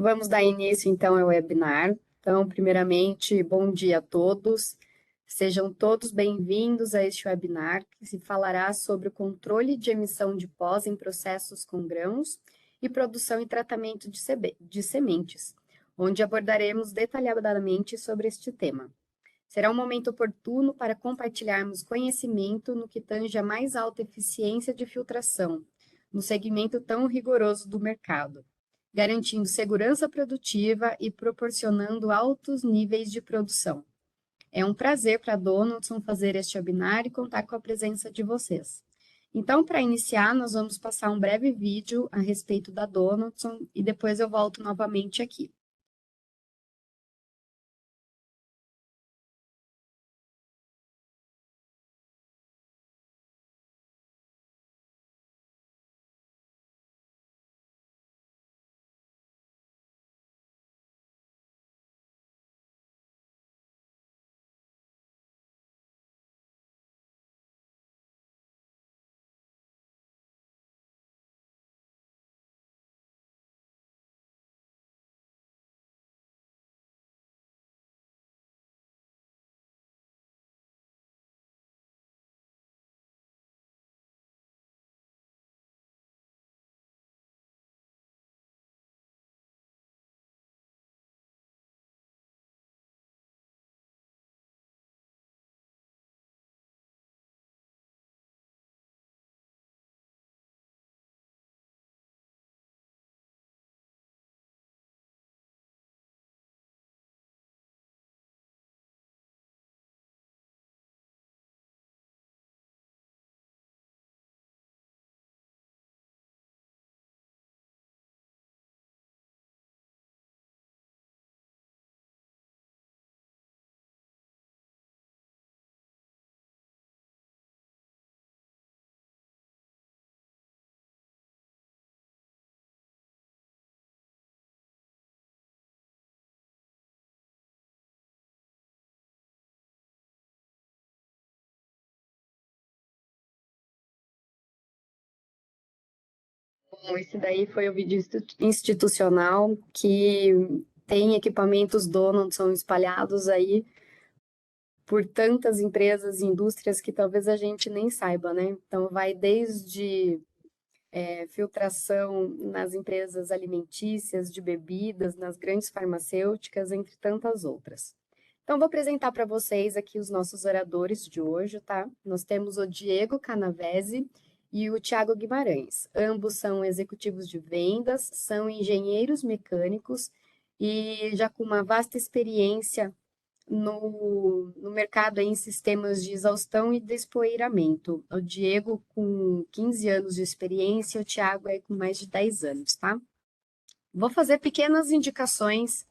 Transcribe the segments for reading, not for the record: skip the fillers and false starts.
Vamos dar início então ao webinar. Então, primeiramente, bom dia a todos. Sejam todos bem-vindos a este webinar, que se falará sobre o controle de emissão de pós em processos com grãos e produção e tratamento de sementes, onde abordaremos detalhadamente sobre este tema. Será um momento oportuno para compartilharmos conhecimento no que tange a mais alta eficiência de filtração, no segmento tão rigoroso do mercado, garantindo segurança produtiva e proporcionando altos níveis de produção. É um prazer para a Donaldson fazer este webinar e contar com a presença de vocês. Então, para iniciar, nós vamos passar um breve vídeo a respeito da Donaldson e depois eu volto novamente aqui. Bom, esse daí foi o vídeo institucional que tem equipamentos Donaldson espalhados aí por tantas empresas e indústrias que talvez a gente nem saiba, né? Então, vai desde filtração nas empresas alimentícias, de bebidas, nas grandes farmacêuticas, entre tantas outras. Então, vou apresentar para vocês aqui os nossos oradores de hoje, tá? Nós temos o Diego Canavese e o Tiago Guimarães. Ambos são executivos de vendas, são engenheiros mecânicos e já com uma vasta experiência no mercado em sistemas de exaustão e despoeiramento. O Diego com 15 anos de experiência, o Tiago é com mais de 10 anos, tá? Vou fazer pequenas indicações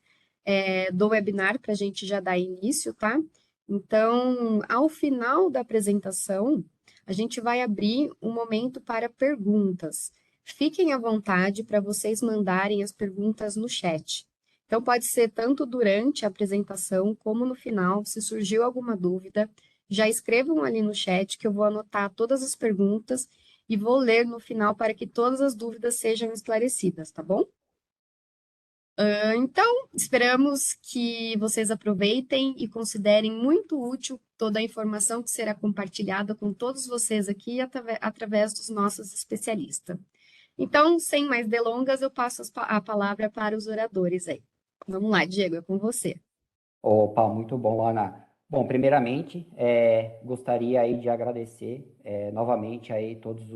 do webinar para a gente já dar início, tá? Então, ao final da apresentação, a gente vai abrir um momento para perguntas. Fiquem à vontade para vocês mandarem as perguntas no chat. Então, pode ser tanto durante a apresentação como no final, se surgiu alguma dúvida, já escrevam ali no chat que eu vou anotar todas as perguntas e vou ler no final para que todas as dúvidas sejam esclarecidas, tá bom? Então, esperamos que vocês aproveitem e considerem muito útil toda a informação que será compartilhada com todos vocês aqui através dos nossos especialistas. Então, sem mais delongas, eu passo a palavra para os oradores aí. Vamos lá, Diego, é com você. Opa, muito bom, Ana. Bom, primeiramente, gostaria aí de agradecer novamente aí todos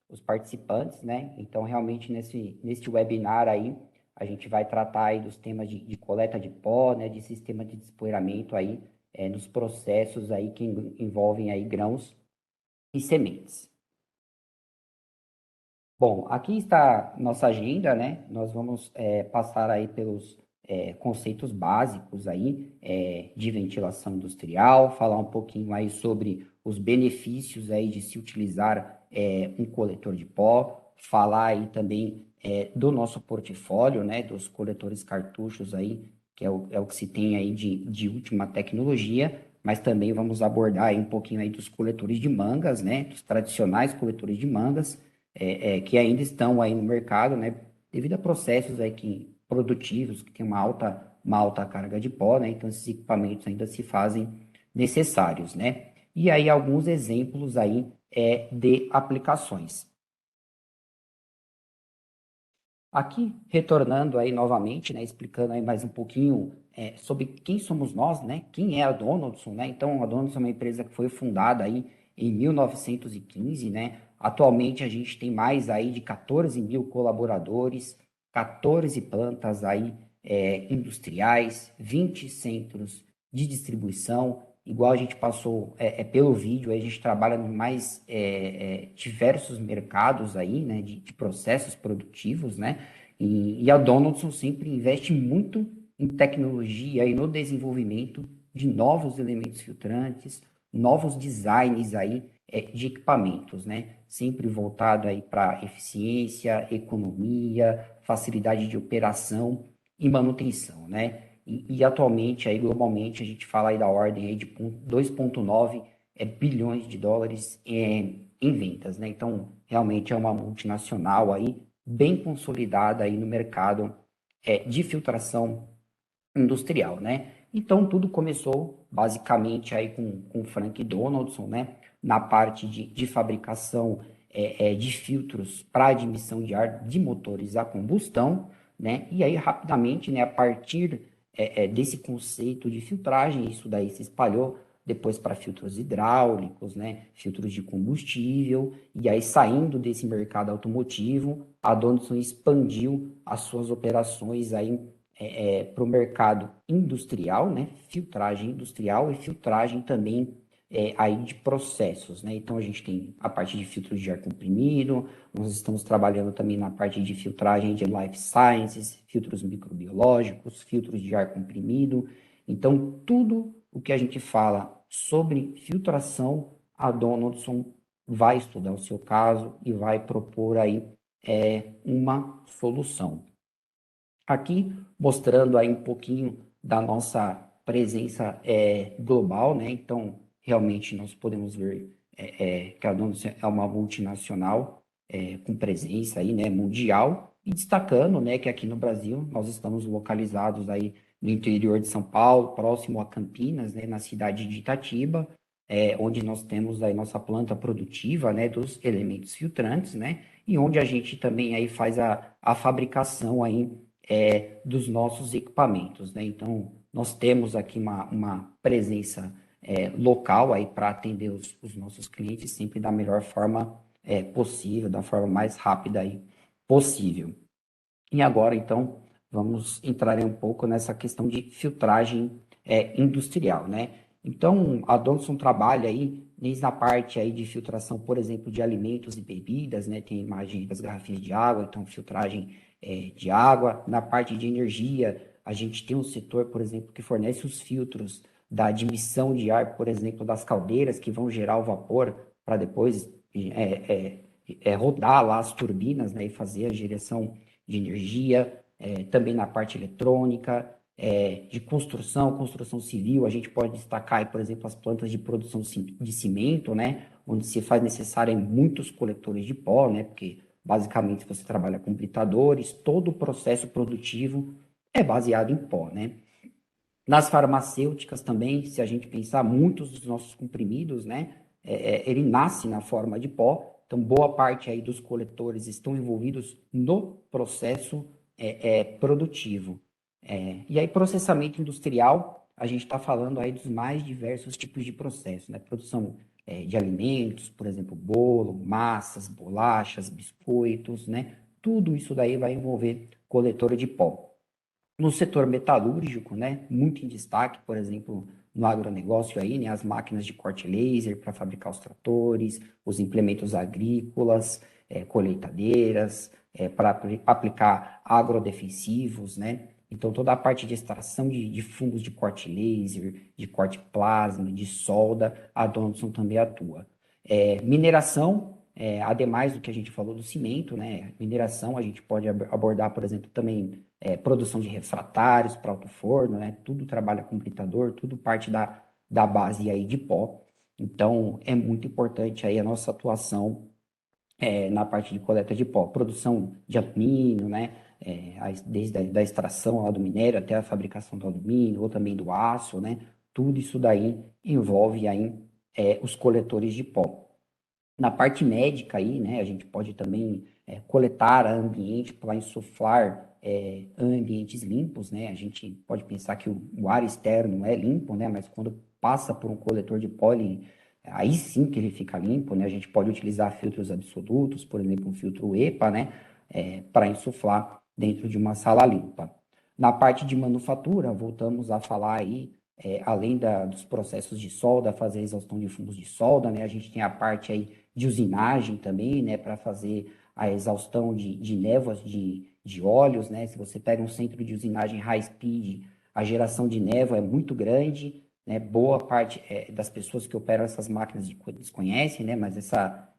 os participantes, né? Então, realmente, nesse webinar aí, a gente vai tratar aí dos temas de coleta de pó, né? De sistema de despoeiramento aí, nos processos aí que envolvem aí grãos e sementes. Bom, aqui está nossa agenda, né? Nós vamos passar aí pelos conceitos básicos aí de ventilação industrial, falar um pouquinho aí sobre os benefícios aí de se utilizar um coletor de pó, falar aí também do nosso portfólio, né? Dos coletores cartuchos aí, que é o que se tem aí de última tecnologia, mas também vamos abordar aí um pouquinho aí dos coletores de mangas, né? Dos tradicionais coletores de mangas, que ainda estão aí no mercado, né, devido a processos aí que produtivos, que tem uma alta carga de pó, né? Então, esses equipamentos ainda se fazem necessários, né? E aí, alguns exemplos aí de aplicações. Aqui, retornando aí novamente, né, explicando aí mais um pouquinho sobre quem somos nós, né, quem é a Donaldson, né, então a Donaldson é uma empresa que foi fundada aí em 1915, né, atualmente a gente tem mais aí de 14 mil colaboradores, 14 plantas aí industriais, 20 centros de distribuição, igual a gente passou pelo vídeo, a gente trabalha em mais diversos mercados aí, né, de processos produtivos, né, e a Donaldson sempre investe muito em tecnologia e no desenvolvimento de novos elementos filtrantes, novos designs aí de equipamentos, né, sempre voltado aí para eficiência, economia, facilidade de operação e manutenção, né, e atualmente, aí, globalmente, a gente fala aí da ordem aí de 2,9 bilhões de dólares em vendas, né? Então, realmente é uma multinacional aí, bem consolidada aí no mercado de filtração industrial, né? Então, tudo começou basicamente aí com Frank Donaldson, né? Na parte de fabricação de filtros para admissão de ar de motores a combustão, né? E aí, rapidamente, né, a partir desse conceito de filtragem, isso daí se espalhou depois para filtros hidráulicos, né? Filtros de combustível, e aí, saindo desse mercado automotivo, a Donaldson expandiu as suas operações aí para o mercado industrial, né? Filtragem industrial e filtragem também aí de processos, né? Então a gente tem a parte de filtros de ar comprimido, nós estamos trabalhando também na parte de filtragem de life sciences, filtros microbiológicos, filtros de ar comprimido. Então tudo o que a gente fala sobre filtração, a Donaldson vai estudar o seu caso e vai propor aí uma solução. Aqui mostrando aí um pouquinho da nossa presença global, né? Então, realmente nós podemos ver que a Donaldson é uma multinacional com presença aí, né, mundial, e destacando, né, que aqui no Brasil nós estamos localizados aí no interior de São Paulo, próximo a Campinas, né, na cidade de Itatiba, onde nós temos aí nossa planta produtiva, né, dos elementos filtrantes, né, e onde a gente também aí faz a fabricação aí dos nossos equipamentos, né? Então, nós temos aqui uma presença local aí para atender os nossos clientes sempre da melhor forma possível, da forma mais rápida aí possível. E agora, então, vamos entrar um pouco nessa questão de filtragem industrial, né? Então, a Donaldson trabalha aí desde a parte aí de filtração, por exemplo, de alimentos e bebidas, né? Tem a imagem das garrafinhas de água, então filtragem de água. Na parte de energia, a gente tem um setor, por exemplo, que fornece os filtros da admissão de ar, por exemplo, das caldeiras que vão gerar o vapor para depois rodar lá as turbinas, né? E fazer a geração de energia, também na parte eletrônica, de construção civil, a gente pode destacar, aí, por exemplo, as plantas de produção de cimento, né, onde se faz necessário muitos coletores de pó, né, porque basicamente você trabalha com britadores, todo o processo produtivo é baseado em pó, né. Nas farmacêuticas também, se a gente pensar, muitos dos nossos comprimidos, né, ele nasce na forma de pó, então boa parte aí dos coletores estão envolvidos no processo produtivo. E aí processamento industrial, a gente está falando aí dos mais diversos tipos de processo, né, produção de alimentos, por exemplo, bolo, massas, bolachas, biscoitos, né, tudo isso daí vai envolver coletor de pó. No setor metalúrgico, né, muito em destaque, por exemplo, no agronegócio aí, né, as máquinas de corte laser para fabricar os tratores, os implementos agrícolas, colheitadeiras, para aplicar agrodefensivos, né? Então, toda a parte de extração de fungos de corte laser, de corte plasma, de solda, a Donaldson também atua. Mineração, ademais do que a gente falou do cimento, né? Mineração, a gente pode abordar, por exemplo, também produção de refratários para alto forno, né? Tudo trabalha com britador, tudo parte da base aí de pó. Então, é muito importante aí a nossa atuação na parte de coleta de pó, produção de alumínio, né? Desde da extração lá do minério até a fabricação do alumínio, ou também do aço, né? Tudo isso daí envolve aí os coletores de pó. Na parte médica aí, né, a gente pode também coletar ambiente para insuflar ambientes limpos, né? A gente pode pensar que o ar externo é limpo, né? Mas quando passa por um coletor de pó, aí sim que ele fica limpo, né? A gente pode utilizar filtros absolutos, por exemplo, um filtro EPA, né? Para insuflar dentro de uma sala limpa. Na parte de manufatura, voltamos a falar aí além dos processos de solda, fazer a exaustão de fumos de solda, né? A gente tem a parte aí de usinagem também, né? Para fazer a exaustão de névoas de óleos, né? Se você pega um centro de usinagem high speed, a geração de névoa é muito grande, né? Boa parte das pessoas que operam essas máquinas desconhecem, né? Mas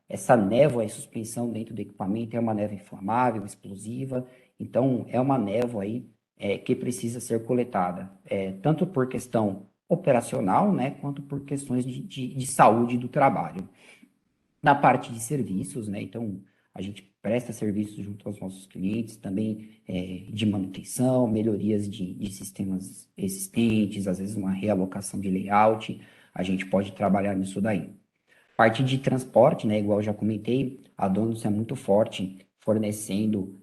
essa névoa e suspensão dentro do equipamento é uma névoa inflamável, explosiva, então é uma névoa aí que precisa ser coletada, tanto por questão operacional, né, quanto por questões de saúde do trabalho. Na parte de serviços, né, então a gente presta serviços junto aos nossos clientes, também de manutenção, melhorias de sistemas existentes, às vezes uma realocação de layout, a gente pode trabalhar nisso daí. Parte de transporte, né, igual eu já comentei, a Donus é muito forte, fornecendo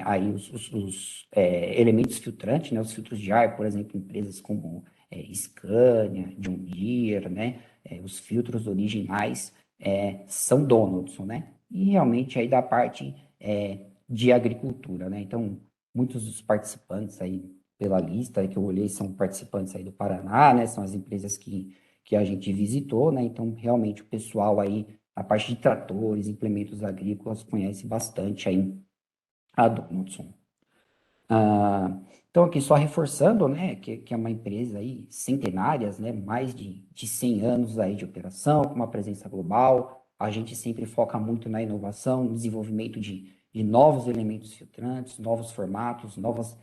aí os elementos filtrantes, né, os filtros de ar, por exemplo, empresas como Scania, John Deere, né, os filtros originais são Donaldson, né, e realmente aí da parte de agricultura, né, então muitos dos participantes aí pela lista aí que eu olhei são participantes aí do Paraná, né, são as empresas que a gente visitou, né? Então, realmente, o pessoal aí, a parte de tratores, implementos agrícolas, conhece bastante aí a Donaldson. Ah, então, aqui só reforçando, né, que é uma empresa aí centenárias, né, mais de 100 anos aí de operação, com uma presença global. A gente sempre foca muito na inovação, no desenvolvimento de novos elementos filtrantes, novos formatos, novas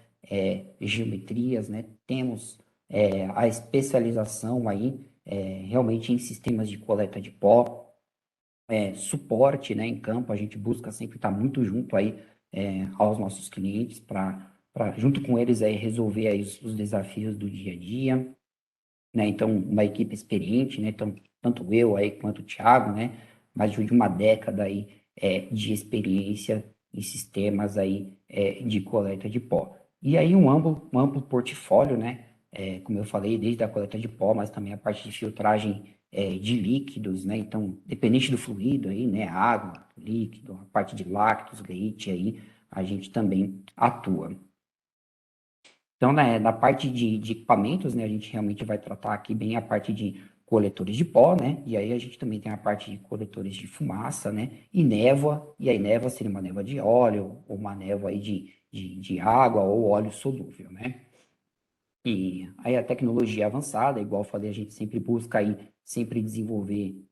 geometrias, né? Temos a especialização aí realmente em sistemas de coleta de pó, suporte, né, em campo. A gente busca sempre estar muito junto aí aos nossos clientes para junto com eles aí resolver aí os desafios do dia a dia, né? Então, uma equipe experiente, né? Então, tanto eu aí quanto o Thiago, né? Mais de uma década aí de experiência em sistemas aí de coleta de pó. E aí um amplo portfólio, né? Como eu falei, desde a coleta de pó, mas também a parte de filtragem de líquidos, né? Então, dependente do fluido aí, né? Água, líquido, a parte de lácteos, leite aí, a gente também atua. Então, né, na parte de equipamentos, né, a gente realmente vai tratar aqui bem a parte de coletores de pó, né, e aí a gente também tem a parte de coletores de fumaça, né, e névoa, e aí névoa seria uma névoa de óleo, ou uma névoa aí de água, ou óleo solúvel, né. E aí a tecnologia avançada, igual eu falei, a gente sempre busca aí, sempre desenvolver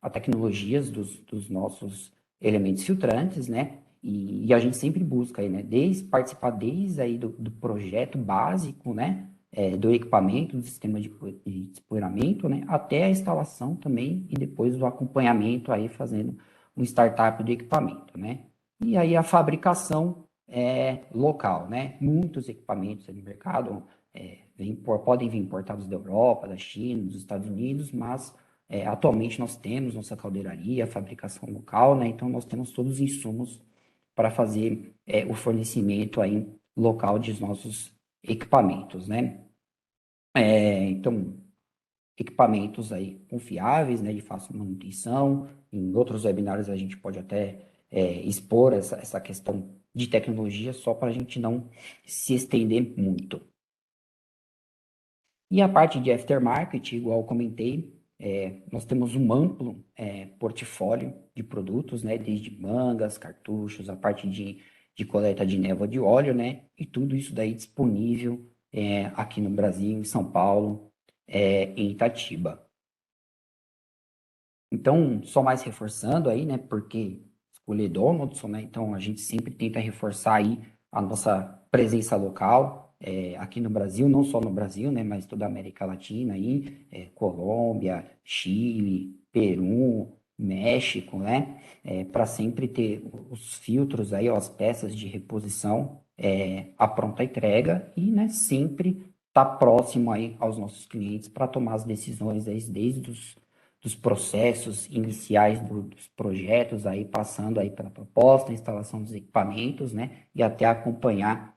a tecnologias dos nossos elementos filtrantes, né? E a gente sempre busca aí, né? Participar desde aí do projeto básico, né? Do equipamento, do sistema de despoeiramento, né? Até a instalação também e depois o acompanhamento aí fazendo um startup do equipamento, né? E aí a fabricação local, né? Muitos equipamentos no mercado podem vir importados da Europa, da China, dos Estados Unidos, mas atualmente nós temos nossa caldeiraria, fabricação local, né? Então nós temos todos os insumos para fazer o fornecimento aí local de nossos equipamentos, né? Então, equipamentos aí confiáveis, né, de fácil manutenção. Em outros webinários a gente pode até expor essa questão de tecnologia só para a gente não se estender muito. E a parte de aftermarket, igual eu comentei, nós temos um amplo portfólio de produtos, né, desde mangas, cartuchos, a parte de coleta de névoa de óleo, né, e tudo isso daí disponível aqui no Brasil, em São Paulo, em Itatiba. Então, só mais reforçando aí, né, porque escolher Donaldson, né, então a gente sempre tenta reforçar aí a nossa presença local, aqui no Brasil, não só no Brasil, né, mas toda a América Latina aí, Colômbia, Chile, Peru, México, né? Para sempre ter os filtros aí, ó, as peças de reposição à pronta entrega e, né, sempre estar próximo aí aos nossos clientes para tomar as decisões aí, desde dos processos iniciais dos projetos aí, passando aí pela proposta, instalação dos equipamentos, né? E até acompanhar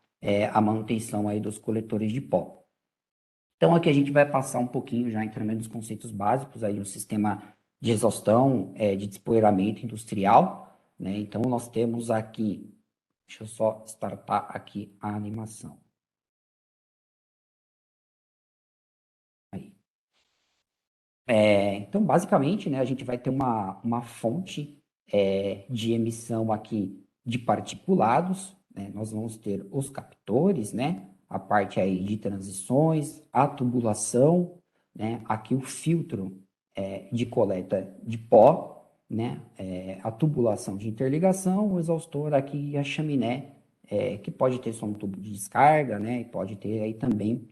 a manutenção aí dos coletores de pó. Então, aqui a gente vai passar um pouquinho, já entrando nos conceitos básicos aí do sistema de exaustão, de despoeiramento industrial, né? Então, nós temos aqui, deixa eu só startar aqui a animação. Aí. Então, basicamente, né, a gente vai ter uma fonte de emissão aqui de particulados, né? Nós vamos ter os captores, né? A parte aí de transições, a tubulação, né? Aqui o filtro de coleta de pó, né? A tubulação de interligação, o exaustor aqui e a chaminé, que pode ter só um tubo de descarga, né? E pode ter aí também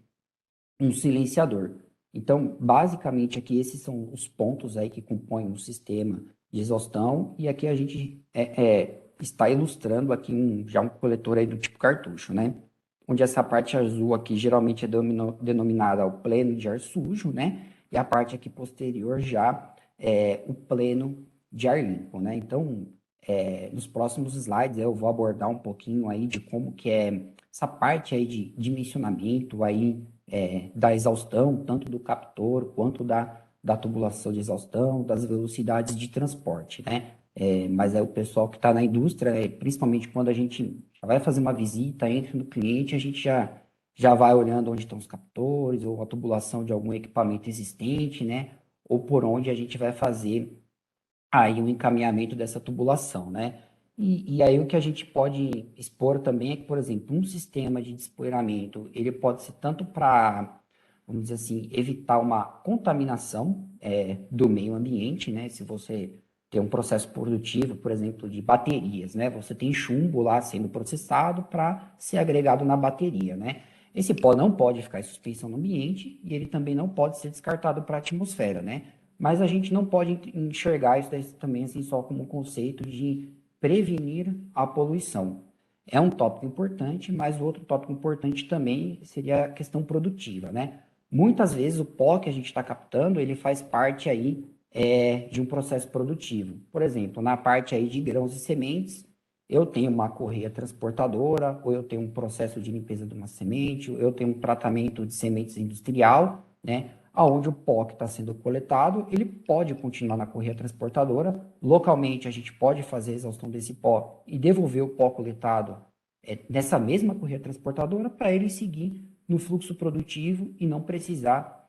um silenciador. Então, basicamente, aqui esses são os pontos aí que compõem o sistema de exaustão, e aqui a gente está ilustrando aqui já um coletor aí do tipo cartucho, né? Onde essa parte azul aqui geralmente é denominada o pleno de ar sujo, né? E a parte aqui posterior já é o pleno de ar limpo, né? Então, nos próximos slides eu vou abordar um pouquinho aí de como que é essa parte aí de dimensionamento aí da exaustão, tanto do captor quanto da tubulação de exaustão, das velocidades de transporte, né? Mas é o pessoal que está na indústria, principalmente quando a gente vai fazer uma visita, entra no cliente, a gente já vai olhando onde estão os captores, ou a tubulação de algum equipamento existente, né? Ou por onde a gente vai fazer aí um encaminhamento dessa tubulação, né? E aí o que a gente pode expor também é que, por exemplo, um sistema de despoeiramento, ele pode ser tanto para, vamos dizer assim, evitar uma contaminação do meio ambiente, né? Se você tem um processo produtivo, por exemplo, de baterias, né? Você tem chumbo lá sendo processado para ser agregado na bateria, né? Esse pó não pode ficar em suspensão no ambiente e ele também não pode ser descartado para a atmosfera, né? Mas a gente não pode enxergar isso daí também assim só como um conceito de prevenir a poluição. É um tópico importante, mas o outro tópico importante também seria a questão produtiva, né? Muitas vezes o pó que a gente está captando, ele faz parte aí de um processo produtivo. Por exemplo, na parte aí de grãos e sementes, eu tenho uma correia transportadora, ou eu tenho um processo de limpeza de uma semente, ou eu tenho um tratamento de sementes industrial, né? Onde o pó que está sendo coletado, ele pode continuar na correia transportadora. Localmente, a gente pode fazer a exaustão desse pó e devolver o pó coletado nessa mesma correia transportadora para ele seguir no fluxo produtivo e não precisar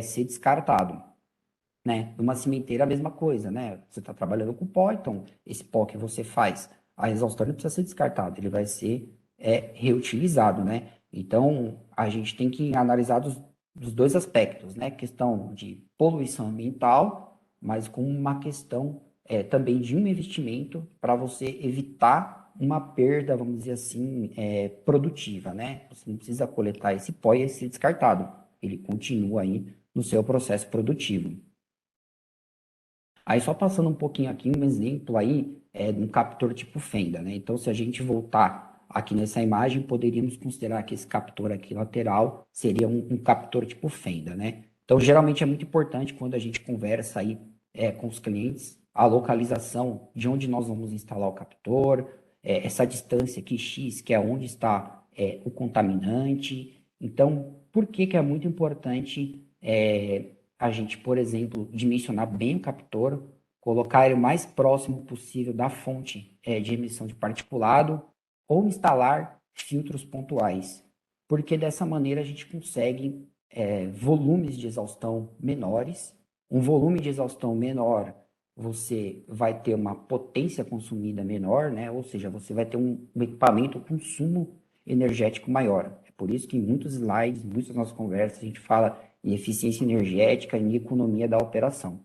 ser descartado, né? Numa cimenteira, a mesma coisa, né? Você está trabalhando com pó, então esse pó que você faz, a exaustão não precisa ser descartado, ele vai ser reutilizado, né? Então, a gente tem que analisar dos dois aspectos, né? Questão de poluição ambiental, mas com uma questão também de um investimento para você evitar uma perda, vamos dizer assim, produtiva, né? Você não precisa coletar esse pó e ser descartado, ele continua aí no seu processo produtivo. Aí só passando um pouquinho aqui, um exemplo aí de um captor tipo fenda, né? Então, se a gente voltar aqui nessa imagem, poderíamos considerar que esse captor aqui lateral seria um captor tipo fenda, né? Então, geralmente é muito importante quando a gente conversa aí com os clientes, a localização de onde nós vamos instalar o captor, essa distância aqui X, que é onde está o contaminante. Então, por que que é muito importante a gente, por exemplo, dimensionar bem o captor, colocar ele o mais próximo possível da fonte de emissão de particulado ou instalar filtros pontuais, porque dessa maneira a gente consegue volumes de exaustão menores. Um volume de exaustão menor, você vai ter uma potência consumida menor, né? Ou seja, você vai ter um equipamento, um consumo energético maior. É por isso que em muitos slides, muitas das nossas conversas, a gente fala em eficiência energética e economia da operação,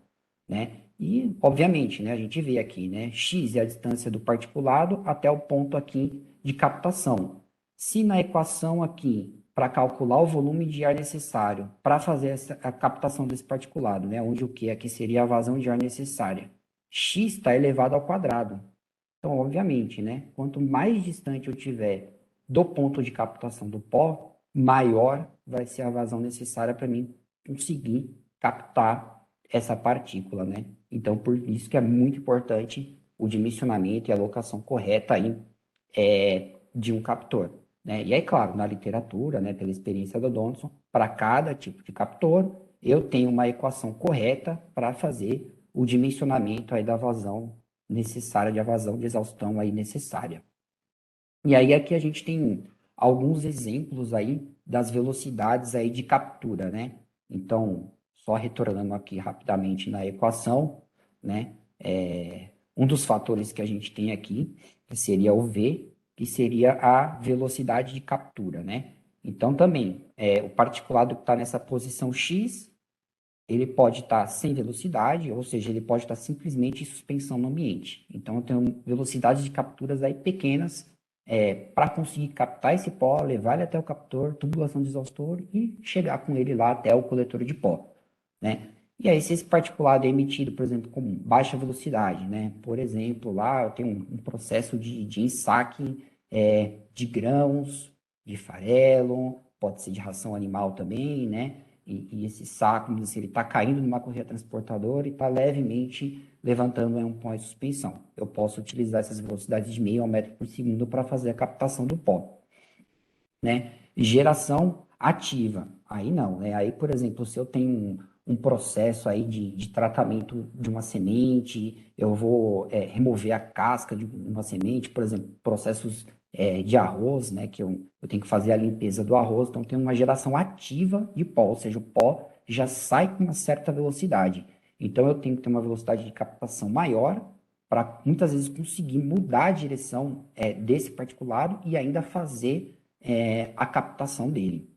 né? E, obviamente, né, a gente vê aqui, né, X é a distância do particulado até o ponto aqui de captação. Se na equação aqui, para calcular o volume de ar necessário para fazer a captação desse particulado, né, onde o que aqui seria a vazão de ar necessária, x está elevado ao quadrado. Então, obviamente, né, quanto mais distante eu tiver do ponto de captação do pó, maior vai ser a vazão necessária para mim conseguir captar essa partícula, né? Então, por isso que é muito importante o dimensionamento e a alocação correta aí, de um captor, né? E aí, claro, na literatura, né, pela experiência do Donaldson, para cada tipo de captor, eu tenho uma equação correta para fazer o dimensionamento aí da vazão necessária, de vazão de exaustão aí necessária. E aí aqui a gente tem alguns exemplos aí das velocidades aí de captura, né? Então, só retornando aqui rapidamente na equação, né? Um dos fatores que a gente tem aqui, que seria o V, que seria a velocidade de captura, né? Então, também, o particulado que está nessa posição X, ele pode estar sem velocidade, ou seja, ele pode estar simplesmente em suspensão no ambiente. Então, eu tenho velocidades de capturas aí pequenas para conseguir captar esse pó, levar ele até o captor, tubulação de exaustor e chegar com ele lá até o coletor de pó, né? E aí, se esse particulado é emitido, por exemplo, com baixa velocidade, né? Por exemplo, lá eu tenho um processo de ensaque de grãos, de farelo, pode ser de ração animal também, né? E esse saco, assim, ele está caindo numa correia transportadora e está levemente levantando um pó em suspensão. Eu posso utilizar essas velocidades de meio metro por segundo para fazer a captação do pó, né? Geração ativa, aí não, né? Aí, por exemplo, se eu tenho um processo aí de tratamento de uma semente, eu vou remover a casca de uma semente, por exemplo, processos de arroz, né? Que eu tenho que fazer a limpeza do arroz, então tem uma geração ativa de pó, ou seja, o pó já sai com uma certa velocidade. Então eu tenho que ter uma velocidade de captação maior para muitas vezes conseguir mudar a direção desse particulado e ainda fazer a captação dele,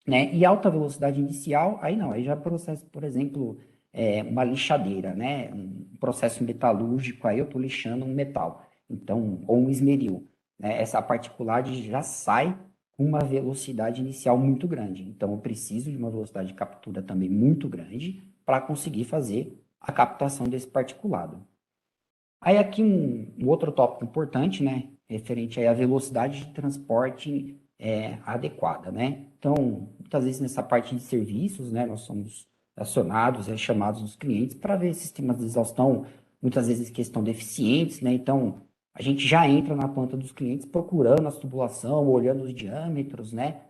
né? E alta velocidade inicial, aí não, aí já processo, por exemplo, uma lixadeira, né? Um processo metalúrgico, aí eu estou lixando um metal, então, ou um esmeril, né? Essa particulagem já sai com uma velocidade inicial muito grande, então eu preciso de uma velocidade de captura também muito grande para conseguir fazer a captação desse particulado. Aí aqui um outro tópico importante, né, referente aí à velocidade de transporte adequada, né? Então, muitas vezes nessa parte de serviços, né, nós somos acionados, chamados os clientes para ver sistemas de exaustão, muitas vezes que estão deficientes, né? Então, a gente já entra na planta dos clientes procurando as tubulação, olhando os diâmetros, né?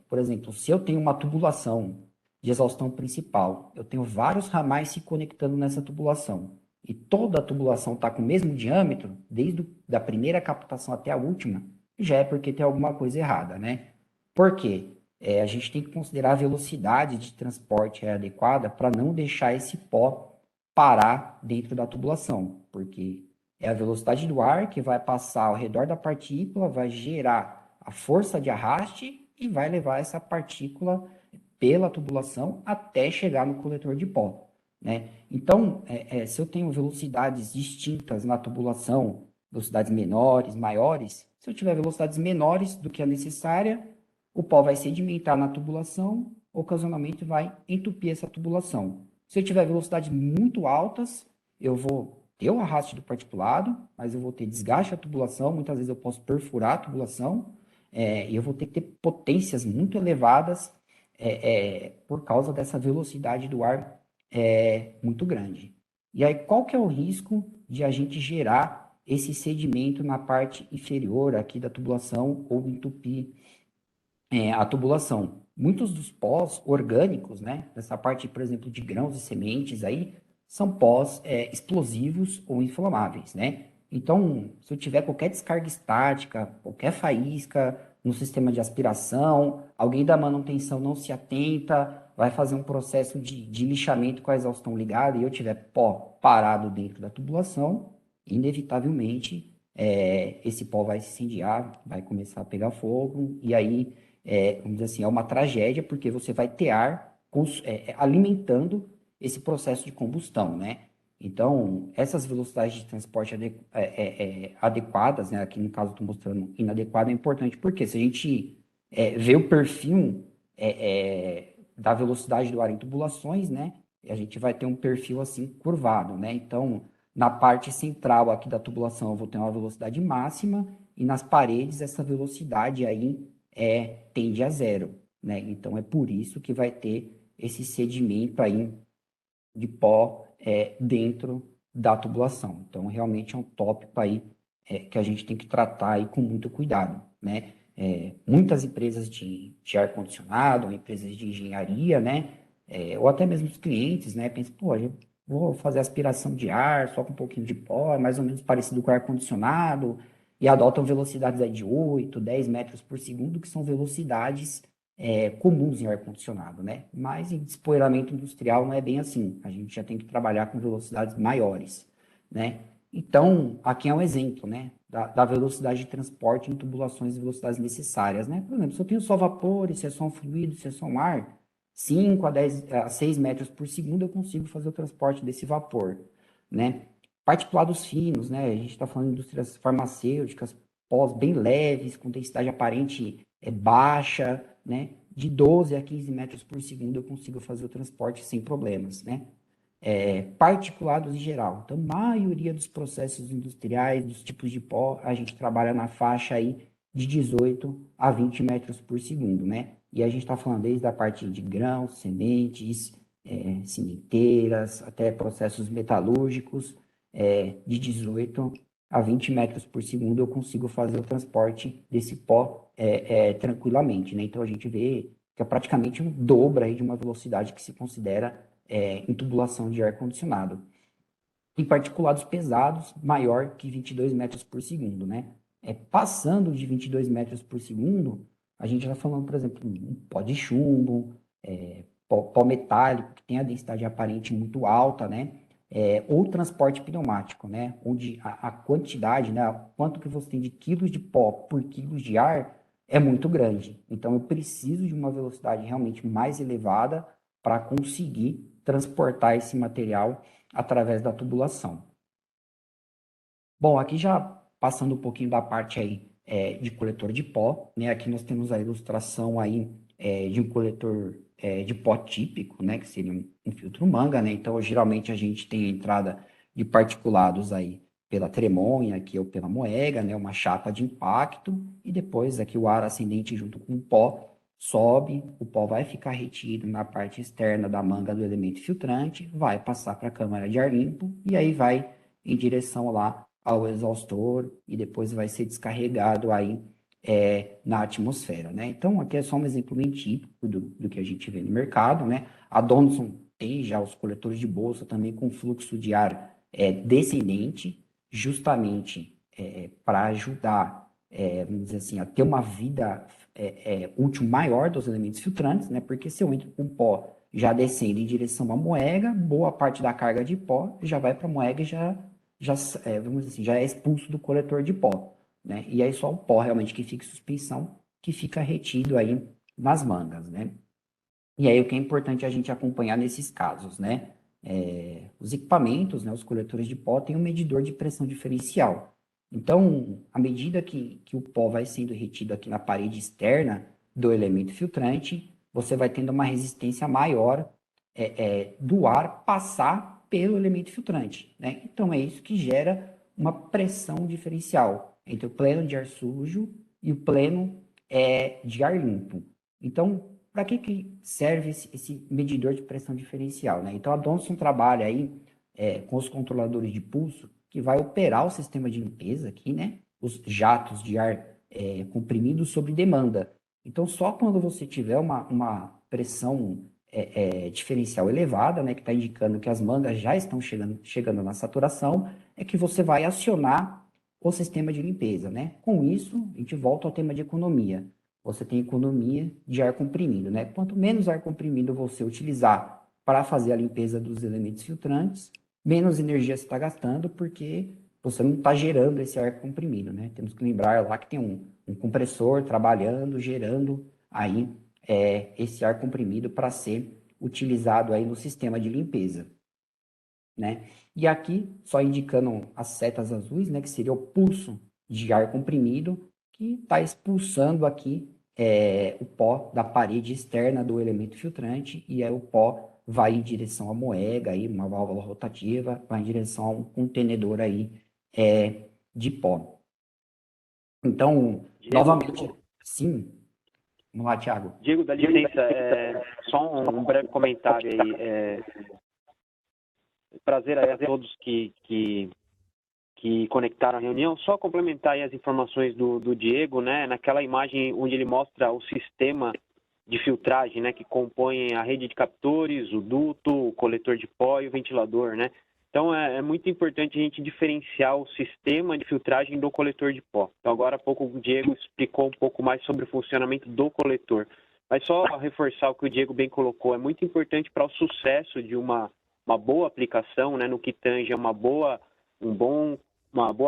Por exemplo, se eu tenho uma tubulação de exaustão principal, eu tenho vários ramais se conectando nessa tubulação e toda a tubulação está com o mesmo diâmetro, desde a primeira captação até a última, já é porque tem alguma coisa errada, né? Por quê? A gente tem que considerar a velocidade de transporte adequada para não deixar esse pó parar dentro da tubulação, porque é a velocidade do ar que vai passar ao redor da partícula, vai gerar a força de arraste e vai levar essa partícula pela tubulação até chegar no coletor de pó, né? Então, se eu tenho velocidades distintas na tubulação, velocidades menores, maiores, se eu tiver velocidades menores do que a necessária, o pó vai sedimentar na tubulação, ocasionalmente vai entupir essa tubulação. Se eu tiver velocidades muito altas, eu vou ter o arraste do particulado, mas eu vou ter desgaste da tubulação, muitas vezes eu posso perfurar a tubulação, e eu vou ter que ter potências muito elevadas por causa dessa velocidade do ar muito grande. E aí, qual que é o risco de a gente gerar esse sedimento na parte inferior aqui da tubulação ou entupir a tubulação? Muitos dos pós orgânicos, né, dessa parte, por exemplo, de grãos e sementes aí, são pós explosivos ou inflamáveis, né? Então, se eu tiver qualquer descarga estática, qualquer faísca no sistema de aspiração, alguém da manutenção não se atenta, vai fazer um processo de lixamento com a exaustão ligada e eu tiver pó parado dentro da tubulação, inevitavelmente esse pó vai se incendiar, vai começar a pegar fogo, e aí, vamos dizer assim, é uma tragédia, porque você vai ter ar alimentando esse processo de combustão, né? Então, essas velocidades de transporte adequadas, né? Aqui no caso estou mostrando inadequado, é importante, porque se a gente vê o perfil da velocidade do ar em tubulações, né? a gente vai ter um perfil assim curvado, né? Então, na parte central aqui da tubulação, eu vou ter uma velocidade máxima e nas paredes essa velocidade aí tende a zero, né? Então, é por isso que vai ter esse sedimento aí de pó dentro da tubulação. Então, realmente é um tópico aí que a gente tem que tratar aí com muito cuidado, né? Muitas empresas de ar-condicionado, empresas de engenharia, né? Ou até mesmo os clientes, né? Pensam, pô, eu vou fazer aspiração de ar só com um pouquinho de pó, é mais ou menos parecido com ar-condicionado, e adotam velocidades aí de 8, 10 metros por segundo, que são velocidades comuns em ar-condicionado, né? Mas em despoeiramento industrial não é bem assim. A gente já tem que trabalhar com velocidades maiores, né? Então, aqui é um exemplo, né? Da velocidade de transporte em tubulações e velocidades necessárias, né? Por exemplo, se eu tenho só vapor, se é só um fluido, se é só um ar, 5 a 10, a 6 metros por segundo eu consigo fazer o transporte desse vapor, né? Particulados finos, né? A gente está falando de indústrias farmacêuticas, pós bem leves, com densidade aparente baixa, né? De 12 a 15 metros por segundo eu consigo fazer o transporte sem problemas, né? Particulados em geral. Então, a maioria dos processos industriais, dos tipos de pó, a gente trabalha na faixa aí de 18 a 20 metros por segundo, né? E a gente está falando desde a parte de grãos, sementes, cimenteiras, até processos metalúrgicos, de 18 a 20 metros por segundo eu consigo fazer o transporte desse pó tranquilamente, né? Então a gente vê que é praticamente um dobro aí de uma velocidade que se considera em tubulação de ar-condicionado. Em particulados pesados, maior que 22 metros por segundo, né? Passando de 22 metros por segundo, a gente está falando, por exemplo, um pó de chumbo, pó metálico, que tem a densidade aparente muito alta, né? Ou transporte pneumático, né? Onde a quantidade, né? Quanto que você tem de quilos de pó por quilos de ar é muito grande. Então, eu preciso de uma velocidade realmente mais elevada para conseguir transportar esse material através da tubulação. Bom, aqui já passando um pouquinho da parte aí de coletor de pó, né? Aqui nós temos a ilustração aí de um coletor de pó típico, né? Que seria um filtro manga, né? Então, geralmente a gente tem a entrada de particulados aí pela tremonha aqui ou pela moega, né? Uma chapa de impacto e depois aqui o ar ascendente junto com o pó sobe, o pó vai ficar retido na parte externa da manga do elemento filtrante, vai passar para a câmara de ar limpo e aí vai em direção lá ao exaustor e depois vai ser descarregado aí na atmosfera, né? Então, aqui é só um exemplo bem típico do que a gente vê no mercado, né? A Donaldson tem já os coletores de bolsa também com fluxo de ar descendente, justamente para ajudar, vamos dizer assim, a ter uma vida útil maior dos elementos filtrantes, né? Porque se eu entro com pó já descendo em direção à moega, boa parte da carga de pó já vai para a moega e vamos dizer assim, já é expulso do coletor de pó, né? E aí só o pó realmente que fica em suspensão, que fica retido aí nas mangas, né? E aí o que é importante a gente acompanhar nesses casos, né? Os equipamentos, né, os coletores de pó têm um medidor de pressão diferencial. Então, à medida que o pó vai sendo retido aqui na parede externa do elemento filtrante, você vai tendo uma resistência maior do ar passar pelo elemento filtrante, né? Então, é isso que gera uma pressão diferencial entre o pleno de ar sujo e o pleno de ar limpo. Então, para que serve esse medidor de pressão diferencial, né? Então, a Donaldson trabalha aí com os controladores de pulso, que vai operar o sistema de limpeza aqui, né? Os jatos de ar comprimidos sob demanda. Então, só quando você tiver uma pressão diferencial elevada, né, que está indicando que as mangas já estão chegando na saturação, é que você vai acionar o sistema de limpeza, né? Com isso, a gente volta ao tema de economia. Você tem economia de ar comprimido, né? Quanto menos ar comprimido você utilizar para fazer a limpeza dos elementos filtrantes, menos energia você está gastando, porque você não está gerando esse ar comprimido, né? Temos que lembrar lá que tem um compressor trabalhando, gerando aí esse ar comprimido para ser utilizado aí no sistema de limpeza, né? E aqui, só indicando as setas azuis, né, que seria o pulso de ar comprimido, que está expulsando aqui o pó da parede externa do elemento filtrante, e aí o pó vai em direção à moega, aí, uma válvula rotativa, vai em direção a um contenedor aí de pó. Então, Diego, novamente, sim, vamos lá, Thiago. Diego, dá licença, só um breve comentário aí. Prazer aí a todos que conectaram a reunião. Só complementar aí as informações do Diego, né? Naquela imagem onde ele mostra o sistema de filtragem, né? Que compõe a rede de captores, o duto, o coletor de pó e o ventilador, né? Então, é muito importante a gente diferenciar o sistema de filtragem do coletor de pó. Então, agora há pouco o Diego explicou um pouco mais sobre o funcionamento do coletor. Mas só reforçar o que o Diego bem colocou, é muito importante para o sucesso de uma boa aplicação, né? No que tange a uma boa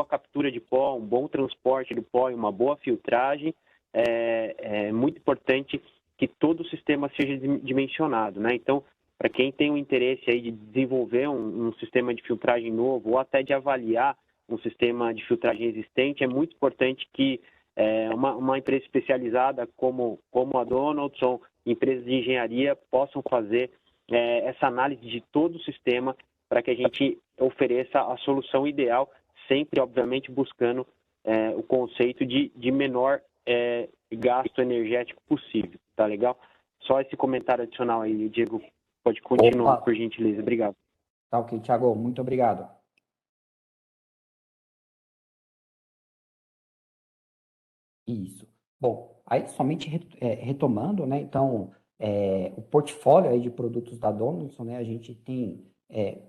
captura de pó, um bom transporte do pó e uma boa filtragem, é muito importante que todo o sistema seja dimensionado, né? Então, para quem tem o interesse aí de desenvolver um sistema de filtragem novo ou até de avaliar um sistema de filtragem existente, é muito importante que uma empresa especializada como a Donaldson, empresas de engenharia, possam fazer essa análise de todo o sistema para que a gente ofereça a solução ideal, sempre, obviamente, buscando o conceito de menor gasto energético possível, tá legal? Só esse comentário adicional aí, Diego, pode continuar, Opa, por gentileza. Obrigado. tá ok, Thiago, muito obrigado. Isso. Bom, aí somente retomando, né? Então, o portfólio aí de produtos da Donaldson, né? A gente tem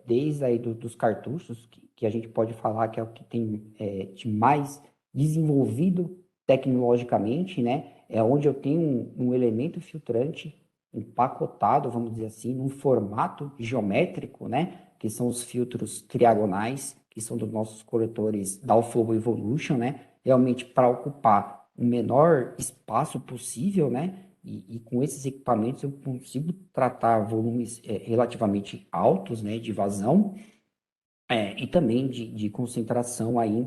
desde aí dos cartuchos, que a gente pode falar que é o que tem de mais desenvolvido tecnologicamente, né? É onde eu tenho um elemento filtrante empacotado, vamos dizer assim, num formato geométrico, né? Que são os filtros triagonais, que são dos nossos coletores da Flow Evolution, né? Realmente para ocupar o menor espaço possível, né? E com esses equipamentos eu consigo tratar volumes relativamente altos, né, de vazão e também de concentração aí